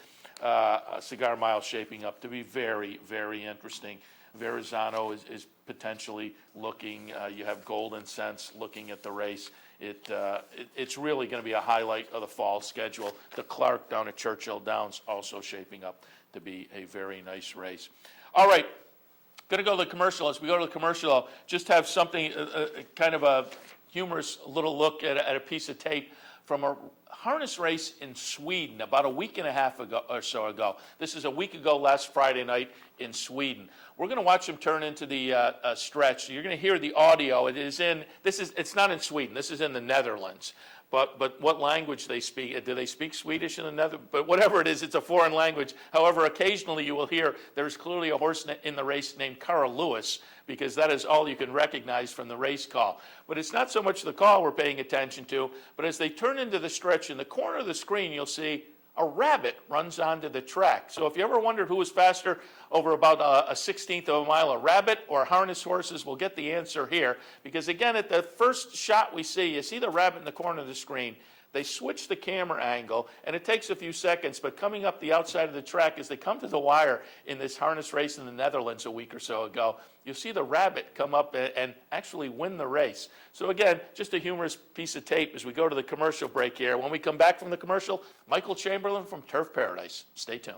Cigar Mile shaping up to be very, very interesting. Verrazano is potentially looking, you have Golden Sense looking at the race. It's really going to be a highlight of the fall schedule. The Clark down at Churchill Downs also shaping up to be a very nice race. All right. Going to go to the commercial. As we go to the commercial, I'll just have something, kind of a humorous little look at a piece of tape from a harness race in Sweden about a week and a half ago or so ago. This is a week ago, last Friday night in Sweden. We're going to watch them turn into the stretch. You're going to hear the audio. It's not in Sweden. This is in the Netherlands. But what language they speak? Do they speak Swedish in the Netherlands? But whatever it is, it's a foreign language. However, occasionally you will hear there's clearly a horse in the race named Carl Lewis, because that is all you can recognize from the race call. But it's not so much the call we're paying attention to, but as they turn into the stretch, in the corner of the screen, you'll see a rabbit runs onto the track. So if you ever wondered who was faster over about a 16th of a mile, a rabbit or harness horses, we'll get the answer here. Because again, at the first shot we see, you see the rabbit in the corner of the screen. They switch the camera angle, and it takes a few seconds, but coming up the outside of the track, as they come to the wire in this harness race in the Netherlands a week or so ago, you'll see the rabbit come up and actually win the race. So again, just a humorous piece of tape as we go to the commercial break here. When we come back from the commercial, Michael Chamberlain from Turf Paradise. Stay tuned.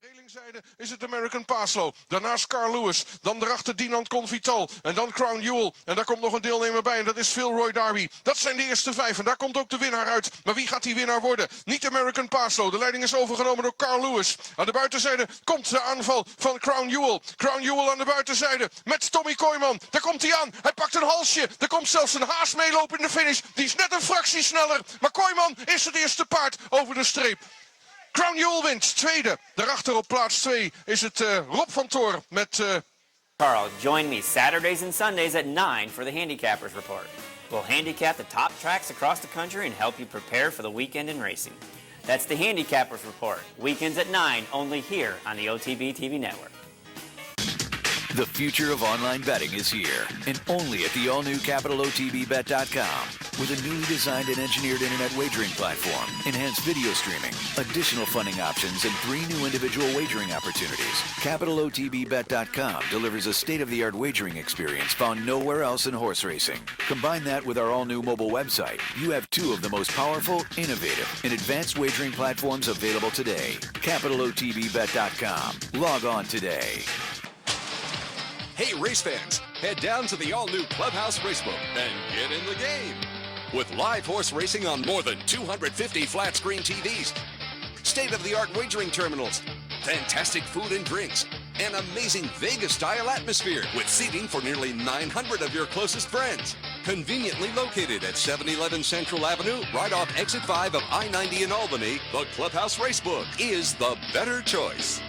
Hailing Linkszijde is het American Paaslo. Daarnaast Carl Lewis. Dan erachter Dinant Convital. En dan Crown Jewel. En daar komt nog een deelnemer bij. En dat is Phil Roy Darby. Dat zijn de eerste 5. En daar komt ook de winnaar uit. Maar wie gaat die winnaar worden? Niet American Paaslo. De leiding is overgenomen door Carl Lewis. Aan de buitenzijde komt de aanval van Crown Jewel. Crown Jewel aan de buitenzijde. Met Tommy Kooijman. Daar komt hij aan. Hij pakt een halsje. Er komt zelfs een haas meelopen in de finish. Die is net een fractie sneller. Maar Kooijman is het eerste paard over de streep. Crown Jewel wint, tweede. Daarachter op plaats 2 is het Rob van Toor met...
Carl, join me Saturdays and Sundays at 9 for the Handicappers Report. We'll handicap the top tracks across the country and help you prepare for the weekend in racing. That's the Handicappers Report, weekends at 9, only here on the OTB TV network.
The future of online betting is here, and only at the all-new CapitalOTBBet.com. With a newly designed and engineered internet wagering platform, enhanced video streaming, additional funding options, and 3 new individual wagering opportunities, CapitalOTBBet.com delivers a state-of-the-art wagering experience found nowhere else in horse racing. Combine that with our all-new mobile website. You have 2 of the most powerful, innovative, and advanced wagering platforms available today. CapitalOTBBet.com. Log on today.
Hey, race fans, head down to the all-new Clubhouse Racebook and get in the game. With live horse racing on more than 250 flat-screen TVs, state-of-the-art wagering terminals, fantastic food and drinks, an amazing Vegas-style atmosphere with seating for nearly 900 of your closest friends. Conveniently located at 711 Central Avenue, right off Exit 5 of I-90 in Albany, the Clubhouse Racebook is the better choice.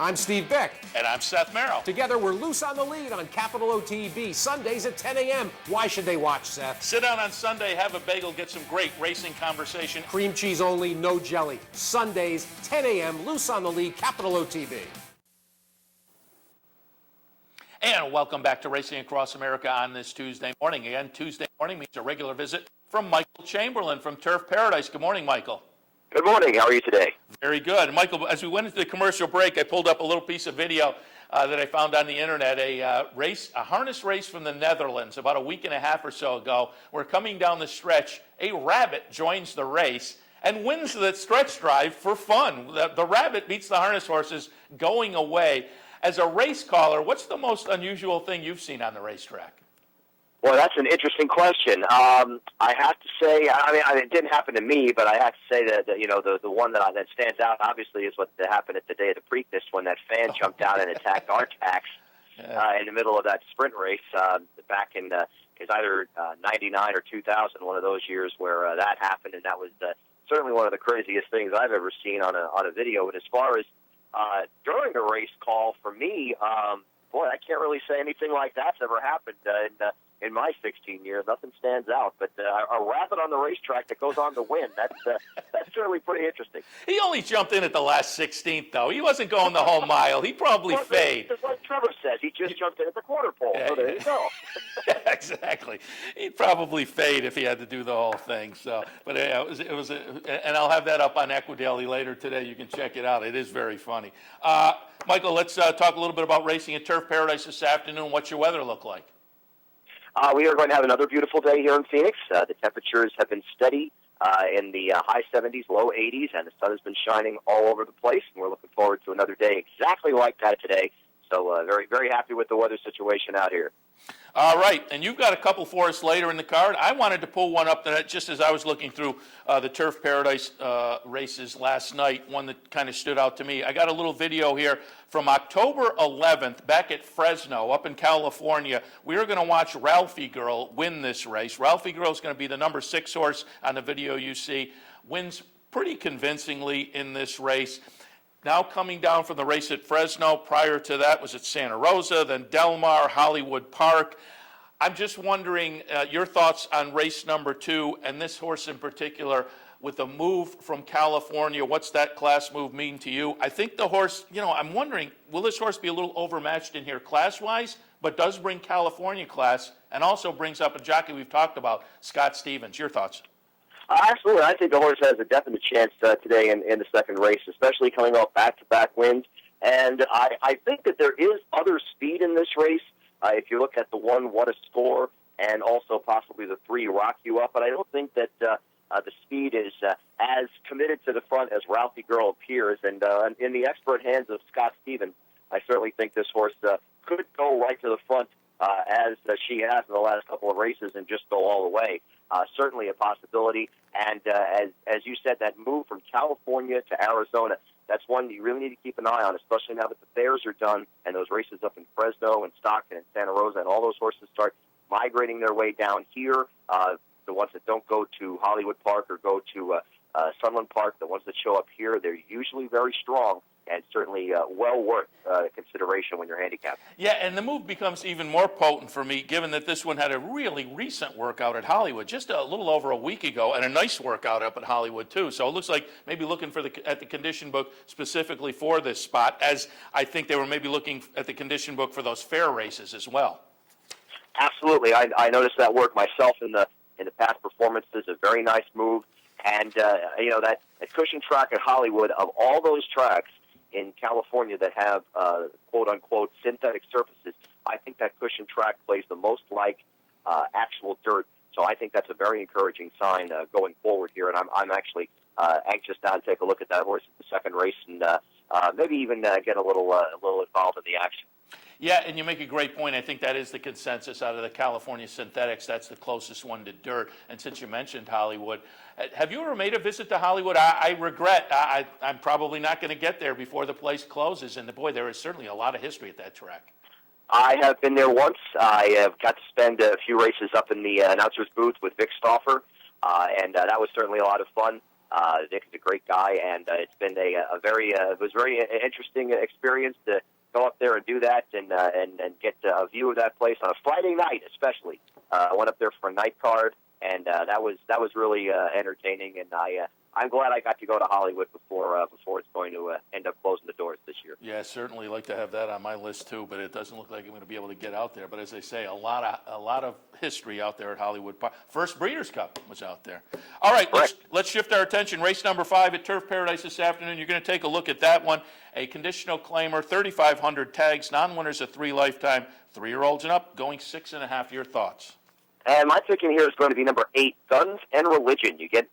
I'm Steve Beck.
And I'm Seth Merrill.
Together, we're loose on the lead on Capital OTB, Sundays at 10 a.m. Why should they watch, Seth?
Sit down on Sunday, have a bagel, get some great racing conversation.
Cream cheese only, no jelly. Sundays, 10 a.m., loose on the lead, Capital OTB.
And welcome back to Racing Across America on this Tuesday morning. Again, Tuesday morning means a regular visit from Michael Chamberlain from Turf Paradise. Good morning, Michael.
Good morning. How are you today?
Very good. Michael, as we went into the commercial break, I pulled up a little piece of video that I found on the internet, a harness race from the Netherlands about a week and a half or so ago. We're coming down the stretch. A rabbit joins the race and wins the stretch drive for fun. The rabbit beats the harness horses going away. As a race caller, what's the most unusual thing you've seen on the racetrack?
Well, that's an interesting question. I have to say, it didn't happen to me, but I have to say that the one that stands out obviously is what happened at the day of the Preakness when that fan jumped out and attacked our tax in the middle of that sprint race back in it's either 99 or 2000, one of those years where that happened, and that was certainly one of the craziest things I've ever seen on a video. But as far as during a race call, for me, boy, I can't really say anything like that's ever happened in my 16 years. Nothing stands out, but a rabbit on the racetrack that goes on to win, that's certainly pretty interesting.
He only jumped in at the last 16th, though. He wasn't going the whole mile. He probably fade.
Just like Trevor says, he just jumped in at the quarter pole, so there you go.
Exactly. He'd probably fade if he had to do the whole thing. So, but it was, and I'll have that up on Equidaily later today. You can check it out. It is very funny. Michael, let's talk a little bit about racing at Turf Paradise this afternoon. What's your weather look like?
We are going to have another beautiful day here in Phoenix. The temperatures have been steady in the high 70s, low 80s, and the sun has been shining all over the place. And we're looking forward to another day exactly like that today. So very, very happy with the weather situation out here.
All right, and you've got a couple for us later in the card. I wanted to pull one up that just as I was looking through the Turf Paradise races last night, one that kind of stood out to me. I got a little video here from October 11th back at Fresno up in California. We are going to watch Ralphie Girl win this race. Ralphie Girl is going to be the number 6 horse on the video you see. Wins pretty convincingly in this race. Now coming down from the race at Fresno, prior to that was at Santa Rosa, then Del Mar, Hollywood Park. I'm just wondering your thoughts on race number 2 and this horse in particular with the move from California. What's that class move mean to you? I think the horse, I'm wondering, will this horse be a little overmatched in here class-wise, but does bring California class and also brings up a jockey we've talked about, Scott Stevens. Your thoughts?
Absolutely. I think the horse has a definite chance today in the second race, especially coming off back-to-back wins. And I think that there is other speed in this race. If you look at the 1, What a Score, and also possibly the 3, Rock You Up. But I don't think that the speed is as committed to the front as Ralphie Girl appears. And in the expert hands of Scott Stevens, I certainly think this horse could go right to the front as she has in the last couple of races and just go all the way. Certainly a possibility. And as you said, that move from California to Arizona, that's one you really need to keep an eye on, especially now that the fairs are done and those races up in Fresno and Stockton and Santa Rosa and all those horses start migrating their way down here. The ones that don't go to Hollywood Park or go to Sunland Park, the ones that show up here, they're usually very strong and certainly well worth consideration when you're handicapped.
Yeah, and the move becomes even more potent for me, given that this one had a really recent workout at Hollywood, just a little over a week ago, and a nice workout up at Hollywood, too. So it looks like maybe looking for at the condition book specifically for this spot, as I think they were maybe looking at the condition book for those fair races as well.
Absolutely. I noticed that work myself in the past performances, a very nice move. And, that cushion track at Hollywood, of all those tracks in California that have quote-unquote synthetic surfaces, I think that cushion track plays the most like actual dirt. So I think that's a very encouraging sign going forward here. And I'm actually anxious now to take a look at that horse in the second race and maybe even get a little involved in the action.
Yeah, and you make a great point. I think that is the consensus out of the California synthetics. That's the closest one to dirt. And since you mentioned Hollywood, have you ever made a visit to Hollywood? I regret I'm probably not going to get there before the place closes. And boy, there is certainly a lot of history at that track.
I have been there once. I have got to spend a few races up in the announcer's booth with Vic Stauffer, and that was certainly a lot of fun. Vic is a great guy, and it's been it was very interesting experience to go up there and do that and get a view of that place on a Friday night, especially. I went up there for a night card, and that was really entertaining. And I'm glad I got to go to Hollywood before it's going to end up closing the doors this year.
Yeah, certainly like to have that on my list too, but it doesn't look like I'm going to be able to get out there. But as I say, a lot of history out there at Hollywood Park. First Breeders' Cup was out there. All right, let's shift our attention. Race number 5 at Turf Paradise this afternoon. You're going to take a look at that one. A conditional claimer, 3,500 tags, non-winners of 3 lifetime, 3-year-olds and up, going 6.5. Your thoughts?
And my pick in here is going to be number 8, Guns and Religion. You get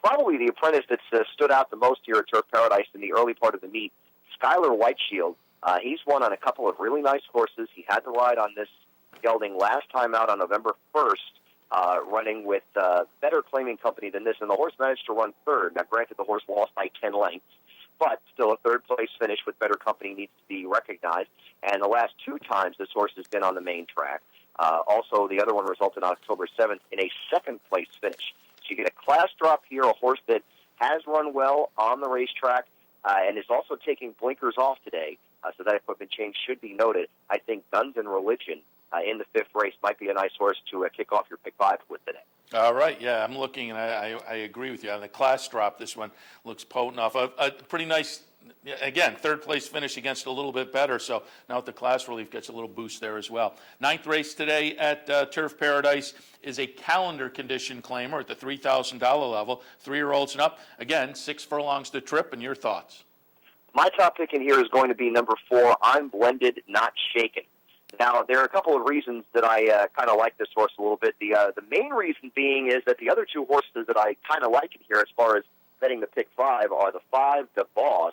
probably the apprentice that's stood out the most here at Turf Paradise in the early part of the meet, Skylar Whiteshield. He's won on a couple of really nice horses. He had to ride on this gelding last time out on November 1st, running with better claiming company than this, and the horse managed to run third. Now, granted, the horse lost by 10 lengths, but still a third-place finish with better company needs to be recognized. And the last 2 times this horse has been on the main track. Also, the other one resulted on October 7th in a second-place finish. So you get a class drop here, a horse that has run well on the racetrack and is also taking blinkers off today. So that equipment change should be noted. I think Guns and Religion in the 5th race might be a nice horse to kick off your pick 5 with today.
All right, yeah, I'm looking, and I agree with you. On the class drop, this one looks potent off. A pretty nice, again, third-place finish against a little bit better, so now with the class relief gets a little boost there as well. 9th race today at Turf Paradise is a calendar condition claimer at the $3,000 level, 3-year-olds and up. Again, 6 furlongs to trip, and your thoughts?
My top pick in here is going to be number 4, I'm Blended, Not Shaken. Now, there are a couple of reasons that I kind of like this horse a little bit. The main reason being is that the other 2 horses that I kind of like in here as far as betting the pick 5 are the 5, The Boss,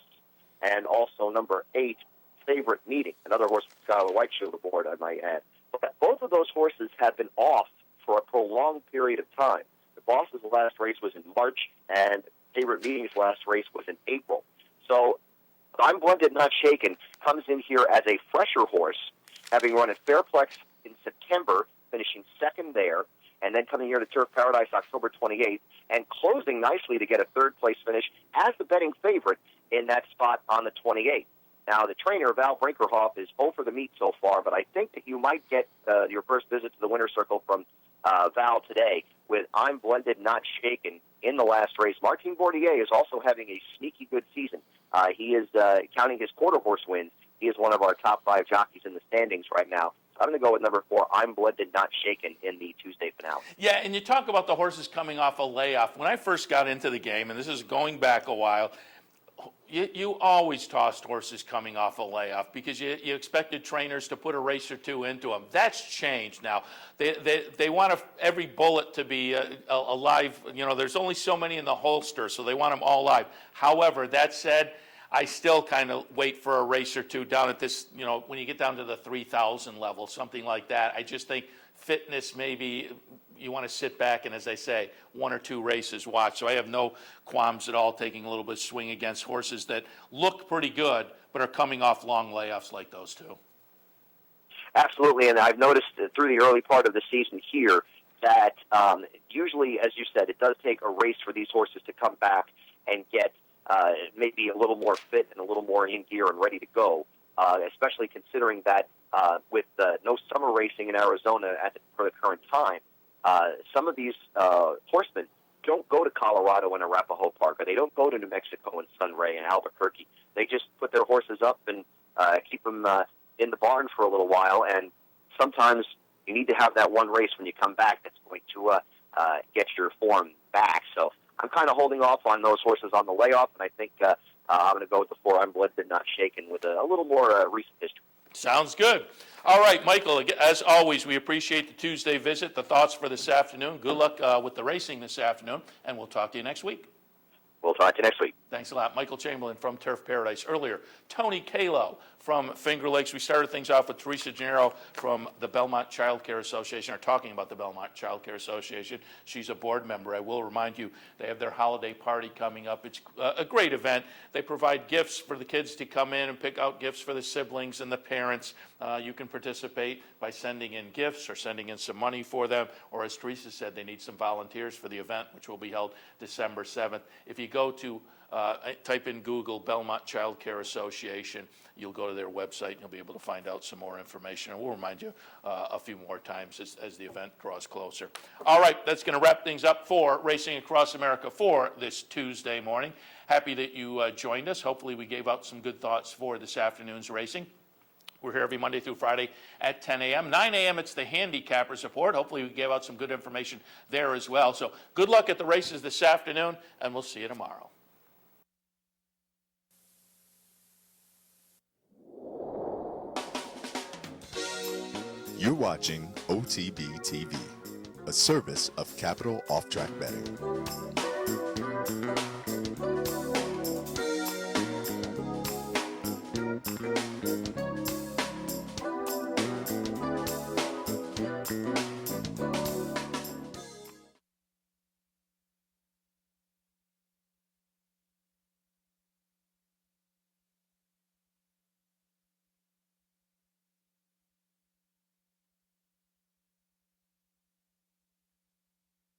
and also number 8, Favorite Meeting, another horse with Skylar Whiteshield aboard, I might add. But both of those horses have been off for a prolonged period of time. The Boss's last race was in March, and Favorite Meeting's last race was in April. So I'm Blended, Not Shaken comes in here as a fresher horse, having run at Fairplex in September, finishing 2nd there, and then coming here to Turf Paradise October 28th, and closing nicely to get a 3rd-place finish as the betting favorite in that spot on the 28th. Now, the trainer, Val Brinkerhoff, is 0 for the meet so far, but I think that you might get your first visit to the winner's circle from Val today with I'm Blended, Not Shaken in the last race. Martin Bordier is also having a sneaky good season. He is, counting his quarter horse wins, he is one of our top 5 jockeys in the standings right now. So I'm going to go with number 4, I'm Blended, Not Shaken, in the Tuesday finale.
Yeah, and you talk about the horses coming off a layoff. When I first got into the game, and this is going back a while, You always tossed horses coming off a layoff because you expected trainers to put a race or two into them. That's changed now. They want every bullet to be a live. There's only so many in the holster, so they want them all live. However, that said, I still kind of wait for a race or two down at this, when you get down to the 3,000 level, something like that. I just think fitness, maybe you want to sit back and, as I say, one or two races watch. So I have no qualms at all taking a little bit of swing against horses that look pretty good but are coming off long layoffs like those two.
Absolutely, and I've noticed through the early part of the season here that usually, as you said, it does take a race for these horses to come back and get maybe a little more fit and a little more in gear and ready to go, especially considering that with no summer racing in Arizona for the current time, some of these horsemen don't go to Colorado and Arapahoe Park, or they don't go to New Mexico and Sunray and Albuquerque. They just put their horses up and keep them in the barn for a little while, and sometimes you need to have that one race when you come back that's going to get your form back. So I'm kind of holding off on those horses on the layoff, and I think I'm going to go with the 4 Unbled but Not Shaken with a little more recent history.
Sounds good. All right, Michael, as always, we appreciate the Tuesday visit, the thoughts for this afternoon. Good luck with the racing this afternoon, and we'll talk to you next week.
We'll talk to you next week.
Thanks a lot. Michael Chamberlain from Turf Paradise. Earlier, Tony Kalo from Finger Lakes. We started things off with Teresa Gennaro from the Belmont Child Care Association, or talking about the Belmont Child Care Association. She's a board member. I will remind you, they have their holiday party coming up. It's a great event. They provide gifts for the kids to come in and pick out gifts for the siblings and the parents. You can participate by sending in gifts or sending in some money for them, or as Teresa said, they need some volunteers for the event, which will be held December 7th. If you go to type in Google Belmont Child Care Association, you'll go to their website and you'll be able to find out some more information. And we'll remind you a few more times as the event draws closer. All right, that's going to wrap things up for Racing Across America for this Tuesday morning. Happy that you joined us. Hopefully we gave out some good thoughts for this afternoon's racing. We're here every Monday through Friday at 10 a.m. 9 a.m. it's the Handicappers Report. Hopefully we gave out some good information there as well. So good luck at the races this afternoon, and we'll see you tomorrow.
You're watching OTB TV, a service of Capital Off Track Betting.